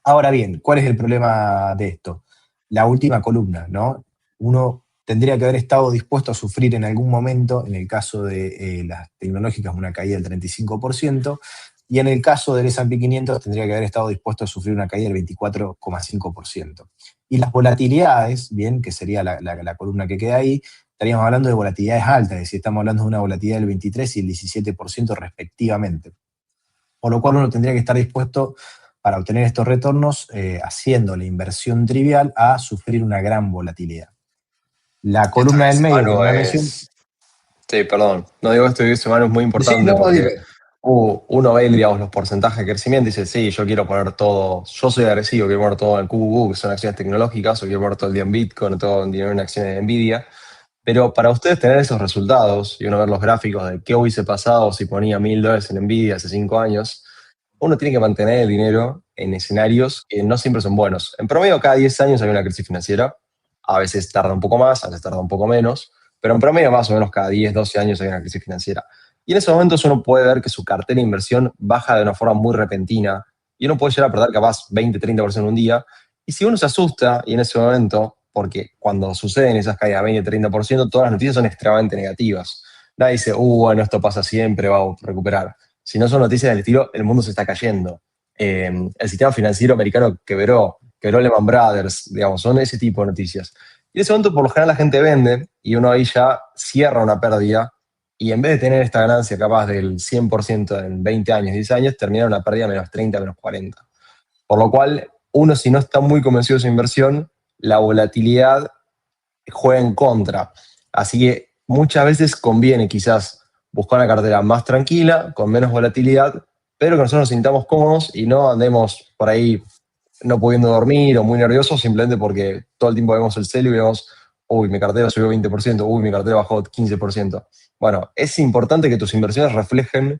Ahora bien, ¿cuál es el problema de esto? La última columna, ¿no? Uno tendría que haber estado dispuesto a sufrir en algún momento, en el caso de las tecnológicas, una caída del 35%, y en el caso del S&P 500 tendría que haber estado dispuesto a sufrir una caída del 24,5%. Y las volatilidades, bien, que sería la columna que queda ahí, estaríamos hablando de volatilidades altas, es decir, estamos hablando de una volatilidad del 23 y el 17% respectivamente. Por lo cual uno tendría que estar dispuesto, para obtener estos retornos, haciendo la inversión trivial, a sufrir una gran volatilidad. La columna del medio, como mencioné. Sí, perdón. No digo esto que dice Manu, es muy importante, Sí, no, porque dime. uno ve, digamos, los porcentajes de crecimiento y dice, sí, yo quiero poner todo, yo soy agresivo, quiero poner todo en el QQQ, que son acciones tecnológicas, o quiero poner todo el día en Bitcoin, o todo el dinero en acciones de Nvidia. Pero para ustedes tener esos resultados y uno ver los gráficos de qué hubiese pasado si ponía $1.000 en Nvidia hace 5 años, uno tiene que mantener el dinero en escenarios que no siempre son buenos. En promedio, cada 10 años hay una crisis financiera. A veces tarda un poco más, a veces tarda un poco menos, pero en promedio más o menos cada 10, 12 años hay una crisis financiera. Y en esos momentos uno puede ver que su cartera de inversión baja de una forma muy repentina y uno puede llegar a perder capaz 20, 30% en un día. Y si uno se asusta y en ese momento, porque cuando suceden esas caídas de 20, 30%, todas las noticias son extremadamente negativas. Nadie dice, bueno, esto pasa siempre, va a recuperar. Si no son noticias del estilo, el mundo se está cayendo. El sistema financiero americano quebró Lehman Brothers, digamos, son ese tipo de noticias. Y en ese momento, por lo general, la gente vende y uno ahí ya cierra una pérdida y en vez de tener esta ganancia capaz del 100% en 20 años, 10 años, termina una pérdida menos 30, menos 40. Por lo cual, uno, si no está muy convencido de su inversión, la volatilidad juega en contra. Así que muchas veces conviene quizás buscar una cartera más tranquila, con menos volatilidad, pero que nosotros nos sintamos cómodos y no andemos por ahí no pudiendo dormir o muy nerviosos simplemente porque todo el tiempo vemos el celu y vemos, uy, mi cartera subió 20%, uy, mi cartera bajó 15%. Bueno, es importante que tus inversiones reflejen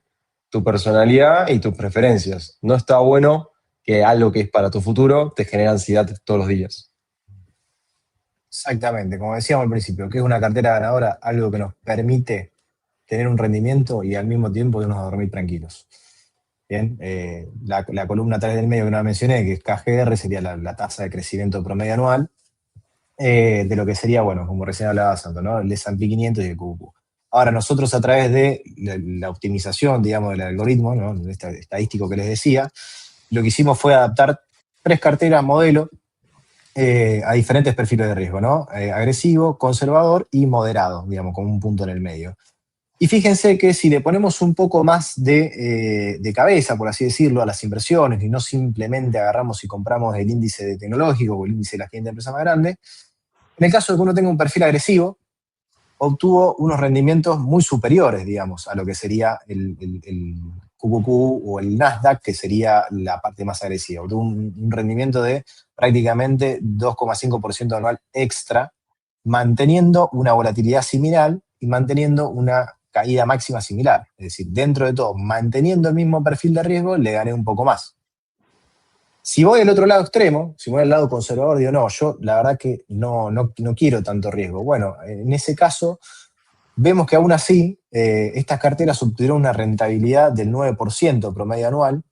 tu personalidad y tus preferencias. No está bueno que algo que es para tu futuro te genere ansiedad todos los días. Exactamente, como decíamos al principio, que es una cartera ganadora, algo que nos permite tener un rendimiento y al mismo tiempo irnos a dormir tranquilos. Bien, la columna 3 del medio que no la mencioné, que es KGR, sería la tasa de crecimiento promedio anual, de lo que sería, bueno, como recién hablaba Santo, ¿no? El S&P 500 y el QQQ. Ahora, nosotros a través de la optimización, digamos, del algoritmo, ¿no?, estadístico que les decía, lo que hicimos fue adaptar 3 carteras modelo a diferentes perfiles de riesgo, ¿no? Agresivo, conservador y moderado, digamos, con un punto en el medio. Y fíjense que si le ponemos un poco más de cabeza, por así decirlo, a las inversiones, y no simplemente agarramos y compramos el índice de tecnológico o el índice de las 500 empresas más grandes, en el caso de que uno tenga un perfil agresivo, obtuvo unos rendimientos muy superiores, digamos, a lo que sería el QQQ o el Nasdaq, que sería la parte más agresiva. Obtuvo un rendimiento de prácticamente 2,5% anual extra, manteniendo una volatilidad similar y manteniendo una caída máxima similar. Es decir, dentro de todo, manteniendo el mismo perfil de riesgo, le gané un poco más. Si voy al otro lado extremo, si voy al lado conservador, digo, no, yo la verdad que no quiero tanto riesgo. Bueno, en ese caso, vemos que aún así, estas carteras obtuvieron una rentabilidad del 9% promedio anual,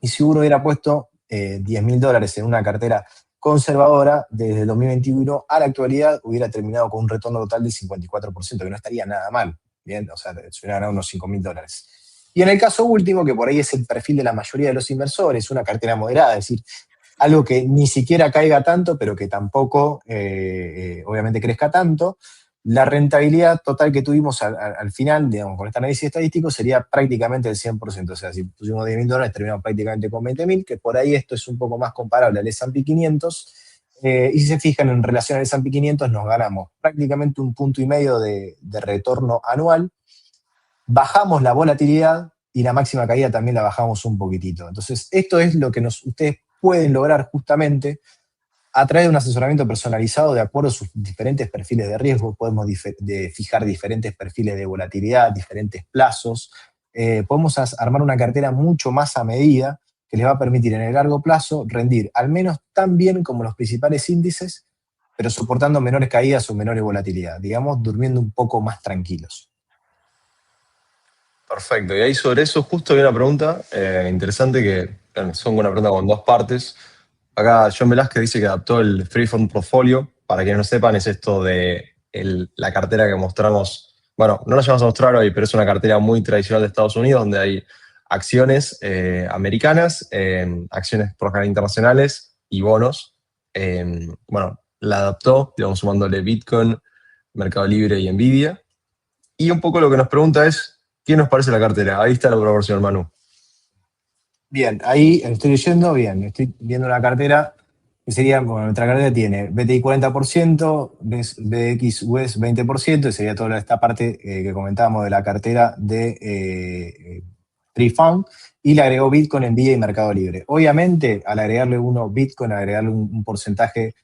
y si uno hubiera puesto $10.000 en una cartera conservadora, desde el 2021 a la actualidad hubiera terminado con un retorno total del 54%, que no estaría nada mal, ¿bien? O sea, se hubiera ganado unos $5.000. Y en el caso último, que por ahí es el perfil de la mayoría de los inversores, una cartera moderada, es decir, algo que ni siquiera caiga tanto, pero que tampoco, obviamente, crezca tanto, la rentabilidad total que tuvimos al final, digamos, con este análisis estadístico, sería prácticamente el 100%. O sea, si pusimos $10.000, terminamos prácticamente con 20.000, que por ahí esto es un poco más comparable al S&P 500. Y si se fijan, en relación al S&P 500 nos ganamos prácticamente 1,5 puntos de retorno anual, bajamos la volatilidad y la máxima caída también la bajamos un poquitito. Entonces, esto es lo que ustedes pueden lograr justamente a través de un asesoramiento personalizado de acuerdo a sus diferentes perfiles de riesgo. Podemos fijar diferentes perfiles de volatilidad, diferentes plazos. Podemos armar una cartera mucho más a medida que les va a permitir en el largo plazo rendir al menos tan bien como los principales índices, pero soportando menores caídas o menores volatilidad, digamos, durmiendo un poco más tranquilos. Perfecto, y ahí sobre eso justo hay una pregunta interesante que son una pregunta con 2 partes. Acá John Velázquez dice que adaptó el Freeform Portfolio. Para quienes no sepan, es esto de la cartera que mostramos. Bueno, no la vamos a mostrar hoy, pero es una cartera muy tradicional de Estados Unidos, donde hay acciones americanas, acciones por lo general internacionales y bonos. Bueno, la adaptó, digamos, sumándole Bitcoin, Mercado Libre y Nvidia. Y un poco lo que nos pregunta es, ¿qué nos parece la cartera? Ahí está la proporción, Manu. Bien, ahí estoy leyendo, bien, estoy viendo una cartera que sería, bueno, nuestra cartera tiene BTI 40%, BXUS 20%, y sería toda esta parte que comentábamos de la cartera de Tree Fund, y le agregó Bitcoin, Nvidia y Mercado Libre. Obviamente, al agregarle uno Bitcoin, agregarle un porcentaje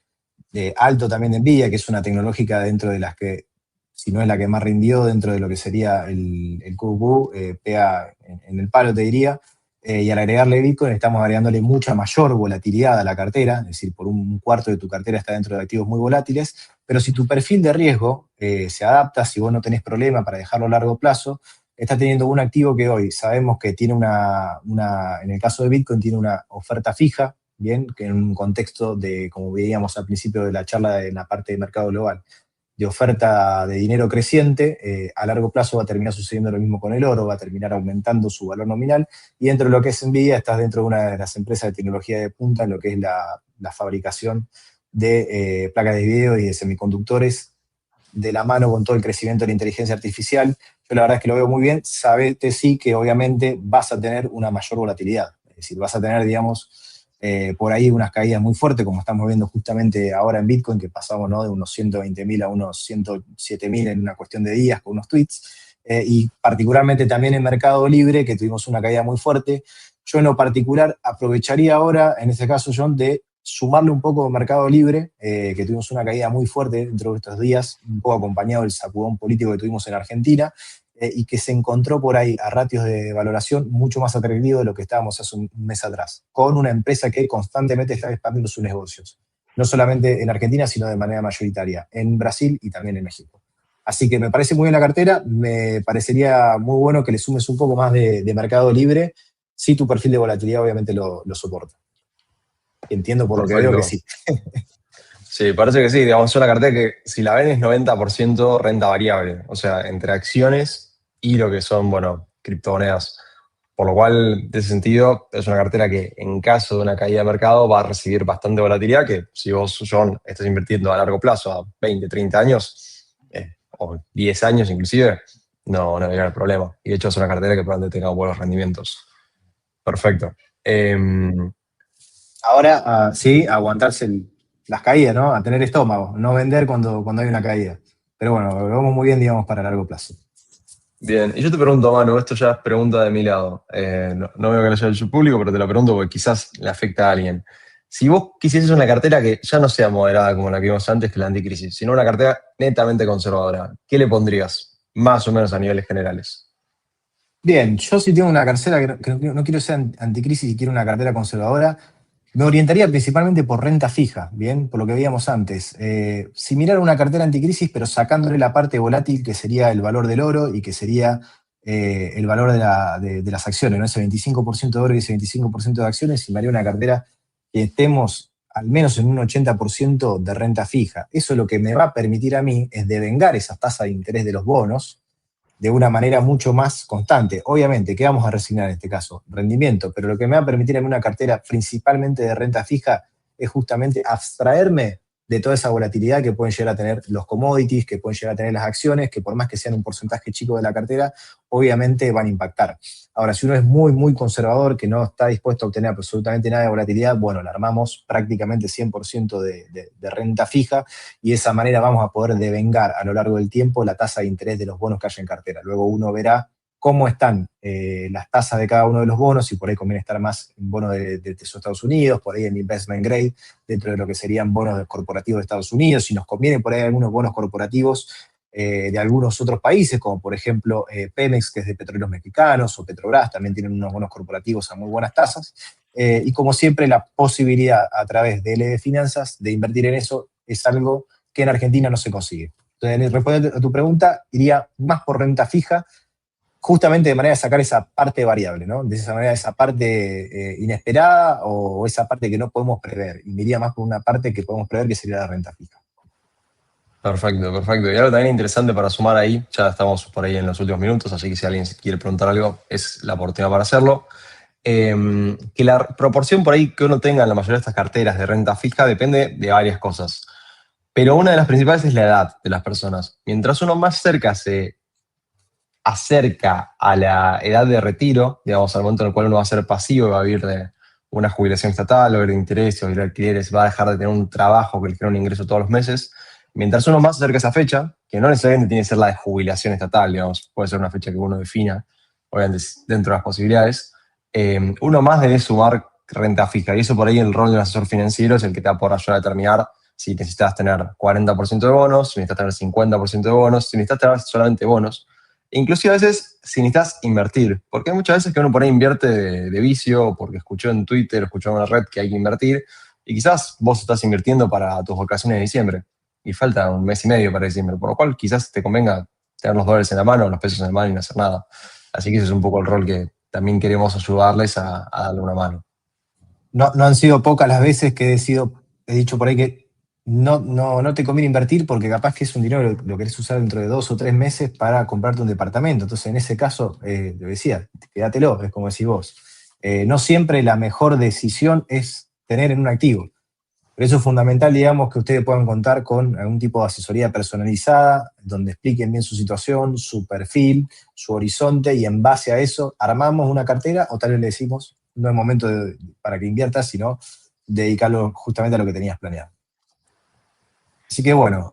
alto también de Nvidia, que es una tecnológica dentro de las que, si no es la que más rindió dentro de lo que sería el QQ, pega en el palo, te diría. Y al agregarle Bitcoin estamos agregándole mucha mayor volatilidad a la cartera, es decir, por 1/4 de tu cartera está dentro de activos muy volátiles, pero si tu perfil de riesgo se adapta, si vos no tenés problema para dejarlo a largo plazo, estás teniendo un activo que hoy sabemos que tiene en el caso de Bitcoin, tiene una oferta fija, bien, que en un contexto de, como veíamos al principio de la charla en la parte de mercado global, de oferta de dinero creciente, a largo plazo va a terminar sucediendo lo mismo con el oro, va a terminar aumentando su valor nominal, y dentro de lo que es Nvidia, estás dentro de una de las empresas de tecnología de punta en lo que es la fabricación de placas de video y de semiconductores, de la mano con todo el crecimiento de la inteligencia artificial. Yo la verdad es que lo veo muy bien. Sabete sí que obviamente vas a tener una mayor volatilidad, es decir, vas a tener, digamos, por ahí unas caídas muy fuertes, como estamos viendo justamente ahora en Bitcoin, que pasamos, ¿no?, de unos 120.000 a unos 107.000 en una cuestión de días con unos tweets, y particularmente también en Mercado Libre, que tuvimos una caída muy fuerte. Yo en lo particular aprovecharía ahora, en este caso, John, de sumarle un poco de Mercado Libre, que tuvimos una caída muy fuerte dentro de estos días, un poco acompañado del sacudón político que tuvimos en Argentina, y que se encontró por ahí a ratios de valoración mucho más atractivo de lo que estábamos hace un mes atrás, con una empresa que constantemente está expandiendo sus negocios, no solamente en Argentina, sino de manera mayoritaria, en Brasil y también en México. Así que me parece muy bien la cartera, me parecería muy bueno que le sumes un poco más de Mercado Libre, si tu perfil de volatilidad obviamente lo soporta. Entiendo por lo que veo que Perfecto. sí. Sí, parece que sí. Digamos, es una cartera que si la ven es 90% renta variable. O sea, entre acciones y lo que son, bueno, criptomonedas. Por lo cual, de ese sentido, es una cartera que en caso de una caída de mercado va a recibir bastante volatilidad, que si vos, John, estás invirtiendo a largo plazo, a 20, 30 años, o 10 años inclusive, no debería haber problema. Y de hecho es una cartera que probablemente tenga buenos rendimientos. Perfecto. Ahora, sí, aguantarse las caídas, ¿no? A tener estómago, no vender cuando hay una caída. Pero bueno, lo vemos muy bien, digamos, para largo plazo. Bien, y yo te pregunto, Manu, esto ya es pregunta de mi lado. No veo que lo haya hecho el público, pero te lo pregunto porque quizás le afecta a alguien. Si vos quisieses una cartera que ya no sea moderada como la que vimos antes, que la anticrisis, sino una cartera netamente conservadora, ¿qué le pondrías? Más o menos a niveles generales. Bien, yo si tengo una cartera que no quiero ser anticrisis y quiero una cartera conservadora, me orientaría principalmente por renta fija, bien, por lo que veíamos antes. Similar a una cartera anticrisis, pero sacándole la parte volátil que sería el valor del oro y que sería el valor de las acciones, ¿no? Ese 25% de oro y ese 25% de acciones, y me haría una cartera que estemos al menos en un 80% de renta fija. Eso lo que me va a permitir a mí es devengar esas tasas de interés de los bonos de una manera mucho más constante. Obviamente, ¿qué vamos a resignar en este caso? Rendimiento, pero lo que me va a permitir en una cartera principalmente de renta fija es justamente abstraerme de toda esa volatilidad que pueden llegar a tener los commodities, que pueden llegar a tener las acciones, que por más que sean un porcentaje chico de la cartera, obviamente van a impactar. Ahora, si uno es muy, muy conservador, que no está dispuesto a obtener absolutamente nada de volatilidad, bueno, la armamos prácticamente 100% de renta fija, y de esa manera vamos a poder devengar a lo largo del tiempo la tasa de interés de los bonos que haya en cartera. Luego uno verá cómo están las tasas de cada uno de los bonos, y por ahí conviene estar más en bonos de Tesoro de Estados Unidos, por ahí en investment grade, dentro de lo que serían bonos corporativos de Estados Unidos. Si nos conviene por ahí algunos bonos corporativos de algunos otros países, como por ejemplo Pemex, que es de Petróleos Mexicanos, o Petrobras, también tienen unos bonos corporativos a muy buenas tasas. Y como siempre, la posibilidad a través de LD Finanzas de invertir en eso es algo que en Argentina no se consigue. Entonces, respondiendo a tu pregunta, iría más por renta fija, justamente de manera de sacar esa parte variable, ¿no? De esa manera, esa parte inesperada o esa parte que no podemos prever. Y me iría más por una parte que podemos prever, que sería la renta fija. Perfecto, perfecto. Y algo también interesante para sumar ahí, ya estamos por ahí en los últimos minutos, así que si alguien quiere preguntar algo, es la oportunidad para hacerlo. Que la proporción por ahí que uno tenga en la mayoría de estas carteras de renta fija depende de varias cosas. Pero una de las principales es la edad de las personas. Mientras uno más cerca se acerca a la edad de retiro, digamos, al momento en el cual uno va a ser pasivo y va a vivir de una jubilación estatal, o vivir de intereses, o vivir de alquileres, va a dejar de tener un trabajo que le genera un ingreso todos los meses. Mientras uno más se acerca a esa fecha, que no necesariamente tiene que ser la de jubilación estatal, digamos, puede ser una fecha que uno defina, obviamente dentro de las posibilidades, uno más debe sumar renta fija. Y eso por ahí el rol de un asesor financiero es el que te va a poder ayudar a determinar si necesitas tener 40% de bonos, si necesitas tener 50% de bonos, si necesitas tener solamente bonos. Inclusive a veces si necesitas invertir, porque hay muchas veces que uno por ahí invierte de vicio, porque escuchó en Twitter, escuchó en una red que hay que invertir, y quizás vos estás invirtiendo para tus vacaciones de diciembre, y falta un mes y medio para diciembre, por lo cual quizás te convenga tener los dólares en la mano, los pesos en la mano y no hacer nada. Así que ese es un poco el rol que también queremos ayudarles a darle una mano. No han sido pocas las veces que he dicho por ahí que no te conviene invertir porque capaz que es un dinero que lo querés usar dentro de 2 o 3 meses para comprarte un departamento. Entonces, en ese caso, te decía, quédatelo, es como decís vos. No siempre la mejor decisión es tener en un activo. Por eso es fundamental, digamos, que ustedes puedan contar con algún tipo de asesoría personalizada, donde expliquen bien su situación, su perfil, su horizonte, y en base a eso armamos una cartera, o tal vez le decimos, no es momento para que inviertas, sino dedicarlo justamente a lo que tenías planeado. Así que bueno,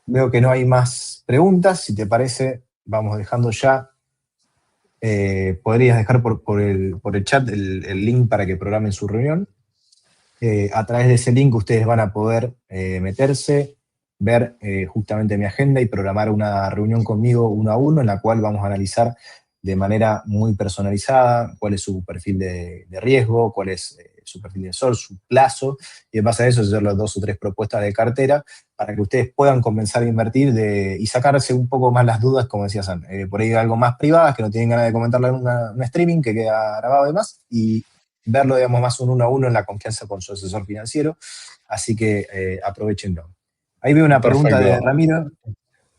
veo que no hay más preguntas. Si te parece, vamos dejando ya. Podrías dejar por el chat el link para que programen su reunión. A través de ese link ustedes van a poder meterse, ver justamente mi agenda y programar una reunión conmigo uno a uno, en la cual vamos a analizar de manera muy personalizada cuál es su perfil de riesgo, cuál es su perfil de inversor, su plazo, y en base a eso hacer las 2 o 3 propuestas de cartera para que ustedes puedan comenzar a invertir y sacarse un poco más las dudas, como decía San. Por ahí algo más privadas, que no tienen ganas de comentarla en un streaming que queda grabado y demás, y verlo, digamos, más un 1-a-1 en la confianza con su asesor financiero, así que aprovechenlo. Ahí veo una pregunta de Perfecto. Ramiro.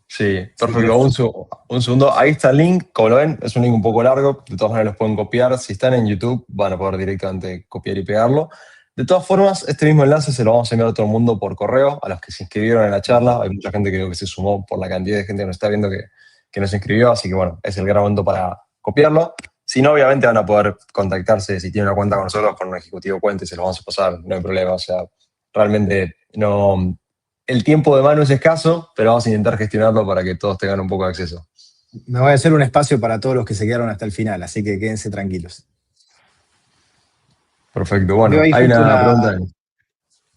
Sí, Sí, perfecto. Un segundo. Ahí está el link. Como lo ven, es un link un poco largo. De todas maneras, los pueden copiar. Si están en YouTube, van a poder directamente copiar y pegarlo. De todas formas, este mismo enlace se lo vamos a enviar a todo el mundo por correo, a los que se inscribieron en la charla. Hay mucha gente que creo que se sumó por la cantidad de gente que nos está viendo que nos inscribió. Así que, bueno, es el gran momento para copiarlo. Si no, obviamente van a poder contactarse si tienen una cuenta con nosotros, con un ejecutivo cuenta y se lo vamos a pasar. No hay problema. O sea, realmente no. El tiempo de mano es escaso, pero vamos a intentar gestionarlo para que todos tengan un poco de acceso. Me voy a hacer un espacio para todos los que se quedaron hasta el final, así que quédense tranquilos. Perfecto. Veo Bueno, ahí hay justo una una. pregunta.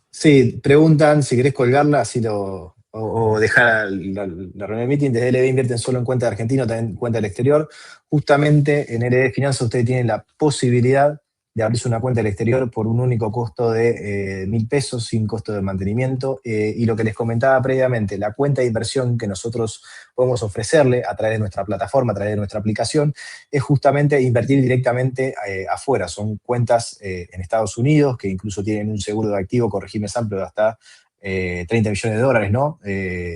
Sí, preguntan si querés colgarla así o dejar la reunión de meeting. Desde LB invierten solo en cuenta de argentino, también en cuenta del exterior. Justamente en LB Finanzas ustedes tienen la posibilidad de abrirse una cuenta del exterior por un único costo de 1.000 pesos, sin costo de mantenimiento. Y lo que les comentaba previamente, la cuenta de inversión que nosotros podemos ofrecerle a través de nuestra plataforma, a través de nuestra aplicación, es justamente invertir directamente afuera. Son cuentas en Estados Unidos que incluso tienen un seguro de activo, corregime amplio, de hasta 30 millones de dólares, ¿no?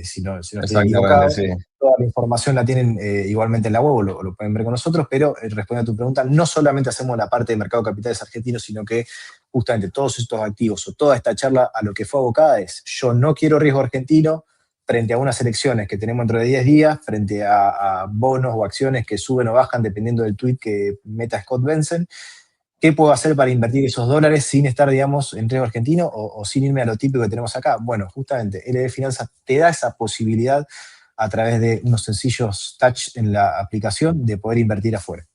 Si no estoy Exactamente, equivocado. sí. Toda la información la tienen igualmente en la web, o lo pueden ver con nosotros, pero respondiendo a tu pregunta, no solamente hacemos la parte de mercado de capitales argentinos, sino que justamente todos estos activos o toda esta charla a lo que fue abocada es: yo no quiero riesgo argentino frente a unas elecciones que tenemos dentro de 10 días, frente a bonos o acciones que suben o bajan dependiendo del tweet que meta Scott Benson. ¿Qué puedo hacer para invertir esos dólares sin estar, digamos, en riesgo argentino o sin irme a lo típico que tenemos acá? Bueno, justamente LB Finanzas te da esa posibilidad a través de unos sencillos touch en la aplicación de poder invertir afuera.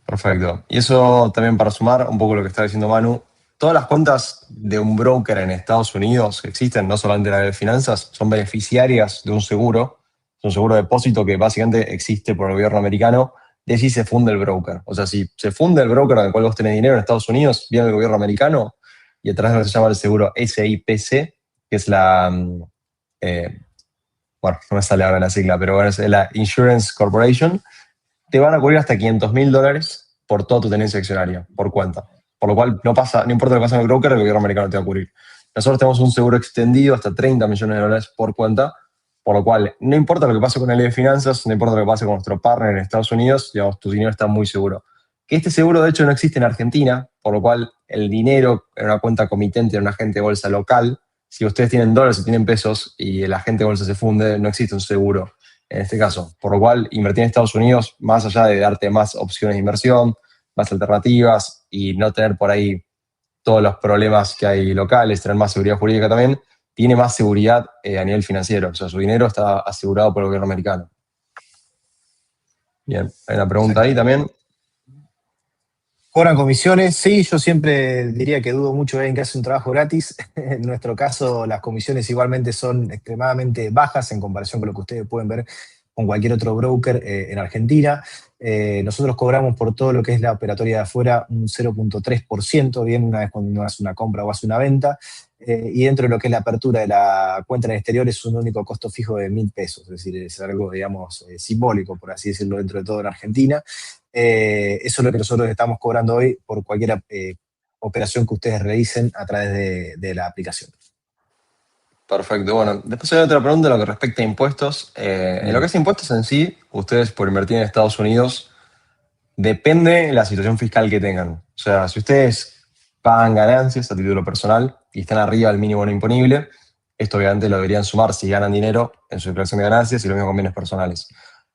Perfecto. Y eso también para sumar un poco lo que está diciendo Manu, todas las cuentas de un broker en Estados Unidos que existen, no solamente la de finanzas, son beneficiarias de un seguro. Es un seguro de depósito que básicamente existe por el gobierno americano de si se funde el broker. O sea, si se funde el broker en el cual vos tenés dinero en Estados Unidos, viene el gobierno americano y atrás de lo que se llama el seguro SIPC, que es eh, bueno, no me sale ahora la sigla, pero bueno, es la Insurance Corporation, te van a cubrir hasta $500.000 por toda tu tenencia accionaria, por cuenta. Por lo cual, no importa lo que pasa en el broker, el gobierno americano te va a cubrir. Nosotros tenemos un seguro extendido hasta $30 millones por cuenta, por lo cual, no importa lo que pase con el de finanzas, no importa lo que pase con nuestro partner en Estados Unidos, digamos, tu dinero está muy seguro. Que este seguro, de hecho, no existe en Argentina, por lo cual el dinero en una cuenta comitente en un agente de bolsa local, si ustedes tienen dólares y tienen pesos y el agente de bolsa se funde, no existe un seguro en este caso. Por lo cual, invertir en Estados Unidos, más allá de darte más opciones de inversión, más alternativas y no tener por ahí todos los problemas que hay locales, tener más seguridad jurídica también, tiene más seguridad a nivel financiero. O sea, su dinero está asegurado por el gobierno americano. Bien, hay una pregunta ahí también. ¿Cobran comisiones? Sí, yo siempre diría que dudo mucho de alguien que hace un trabajo gratis. En nuestro caso, las comisiones igualmente son extremadamente bajas en comparación con lo que ustedes pueden ver con cualquier otro broker en Argentina. Nosotros cobramos por todo lo que es la operatoria de afuera un 0,3%, bien una vez cuando uno hace una compra o hace una venta, y dentro de lo que es la apertura de la cuenta en el exterior es un único costo fijo de 1.000 pesos, es decir, es algo, digamos, simbólico, por así decirlo, dentro de todo en Argentina. Eso es lo que nosotros estamos cobrando hoy por cualquier operación que ustedes realicen a través de la aplicación. Perfecto. Bueno, después hay otra pregunta en lo que respecta a impuestos. En lo que es impuestos en sí, ustedes por invertir en Estados Unidos, depende de la situación fiscal que tengan. O sea, si ustedes pagan ganancias a título personal y están arriba del mínimo no imponible, esto obviamente lo deberían sumar si ganan dinero en su declaración de ganancias y lo mismo con bienes personales.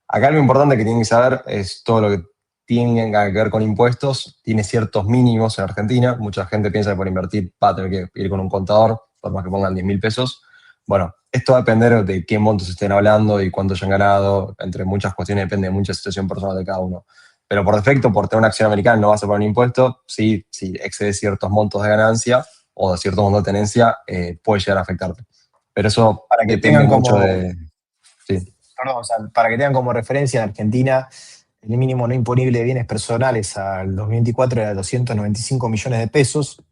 Acá lo importante que tienen que saber es todo lo que tiene que ver con impuestos. Tiene ciertos mínimos en Argentina. Mucha gente piensa que por invertir va a tener que ir con un contador, por más que pongan 10.000 pesos. Bueno, esto va a depender de qué montos estén hablando y cuánto hayan ganado. Entre muchas cuestiones depende de mucha situación personal de cada uno. Pero por defecto, por tener una acción americana no vas a pagar un impuesto. Sí, si excedes ciertos montos de ganancia o de ciertos montos de tenencia, puede llegar a afectarte. Pero eso Para que depende tengan mucho como, de... Sí, perdón, o sea, para que tengan como referencia, en Argentina el mínimo no imponible de bienes personales al 2024 era 295 millones de pesos.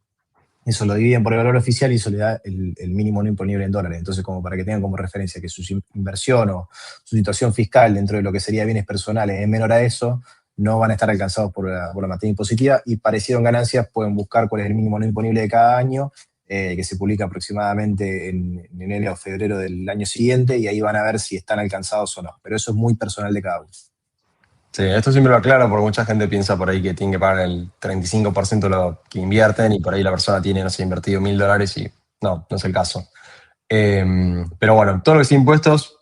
Eso lo dividen por el valor oficial y eso le da el mínimo no imponible en dólares. Entonces, como para que tengan como referencia que su inversión o su situación fiscal dentro de lo que sería bienes personales es menor a eso, no van a estar alcanzados por la materia impositiva, y parecieron ganancias, pueden buscar cuál es el mínimo no imponible de cada año, que se publica aproximadamente en enero o febrero del año siguiente, y ahí van a ver si están alcanzados o no. Pero eso es muy personal de cada uno. Sí, esto siempre lo aclaro porque mucha gente piensa por ahí que tiene que pagar el 35% de lo que invierten y por ahí la persona tiene, no sé, invertido $1.000 y no es el caso. Pero bueno, todo lo que es impuestos,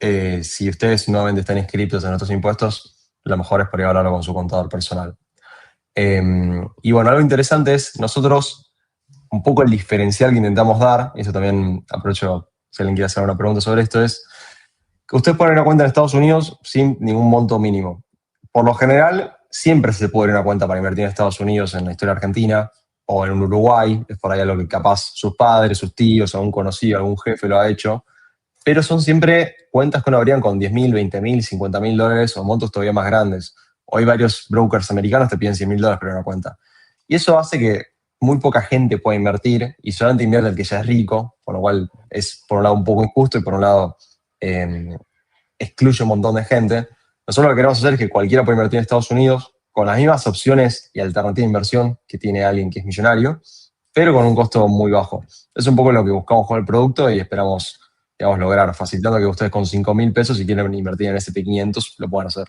si ustedes nuevamente están inscritos en estos impuestos, lo mejor es por ahí hablarlo con su contador personal. Y bueno, algo interesante es nosotros, un poco el diferencial que intentamos dar, y eso también aprovecho si alguien quiere hacer una pregunta sobre esto, es que ustedes ponen una cuenta en Estados Unidos sin ningún monto mínimo. Por lo general, siempre se puede abrir una cuenta para invertir en Estados Unidos, en la historia argentina, o en un Uruguay, es por ahí algo que capaz sus padres, sus tíos, algún conocido, algún jefe lo ha hecho, pero son siempre cuentas que no abrían con $10.000, $20.000, $50.000 o montos todavía más grandes. Hoy varios brokers americanos te piden $100.000 para una cuenta. Y eso hace que muy poca gente pueda invertir y solamente invierte el que ya es rico, por lo cual es por un lado un poco injusto y por un lado excluye un montón de gente. Nosotros lo que queremos hacer es que cualquiera pueda invertir en Estados Unidos con las mismas opciones y alternativas de inversión que tiene alguien que es millonario, pero con un costo muy bajo. Es un poco lo que buscamos con el producto y esperamos, digamos, lograr, facilitando que ustedes con $5.000, si quieren invertir en S&P 500, lo puedan hacer.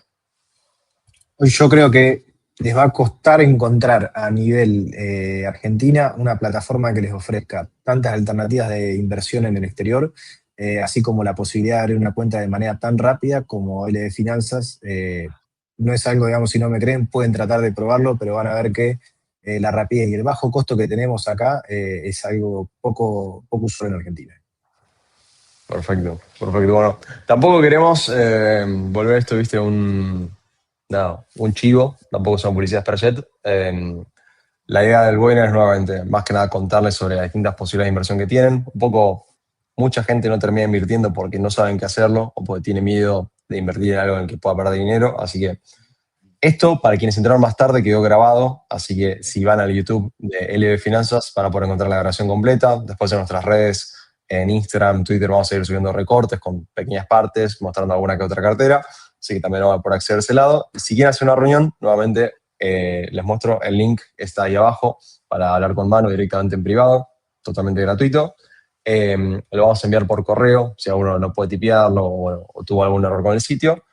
Yo creo que les va a costar encontrar a nivel Argentina una plataforma que les ofrezca tantas alternativas de inversión en el exterior, así como la posibilidad de abrir una cuenta de manera tan rápida como LB Finanzas. No es algo, digamos, si no me creen, pueden tratar de probarlo, pero van a ver que la rapidez y el bajo costo que tenemos acá es algo poco usual en Argentina. Perfecto. Bueno, tampoco queremos volver esto, viste, un chivo, tampoco son publicidades per jet. La idea del webinar es nuevamente, más que nada, contarles sobre las distintas posibilidades de inversión que tienen. Un poco, mucha gente no termina invirtiendo porque no saben qué hacerlo o porque tiene miedo de invertir en algo en el que pueda perder dinero. Así que esto, para quienes entraron más tarde, quedó grabado. Así que si van al YouTube de LB Finanzas, van a poder encontrar la grabación completa. Después en nuestras redes, en Instagram, Twitter, vamos a seguir subiendo recortes con pequeñas partes, mostrando alguna que otra cartera. Así que también van a poder acceder a ese lado. Si quieren hacer una reunión, nuevamente les muestro el link, está ahí abajo, para hablar con Manu directamente en privado, totalmente gratuito. Lo vamos a enviar por correo, si alguno no puede tipearlo o tuvo algún error con el sitio.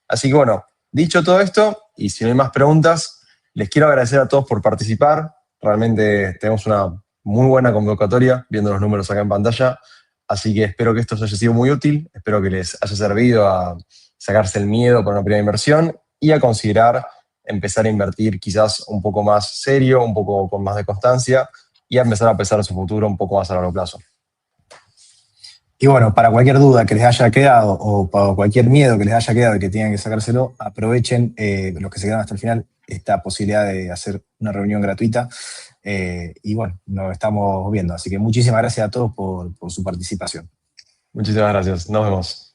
Así que bueno, dicho todo esto, y si no hay más preguntas, les quiero agradecer a todos por participar. Realmente tenemos una muy buena convocatoria, viendo los números acá en pantalla. Así que espero que esto os haya sido muy útil, espero que les haya servido a sacarse el miedo por una primera inversión y a considerar empezar a invertir quizás un poco más serio, un poco con más de constancia y a empezar a pensar en su futuro un poco más a largo plazo. Y bueno, para cualquier duda que les haya quedado o para cualquier miedo que les haya quedado y que tengan que sacárselo, aprovechen los que se quedan hasta el final esta posibilidad de hacer una reunión gratuita. Y bueno, nos estamos viendo. Así que muchísimas gracias a todos por su participación. Muchísimas gracias. Nos vemos.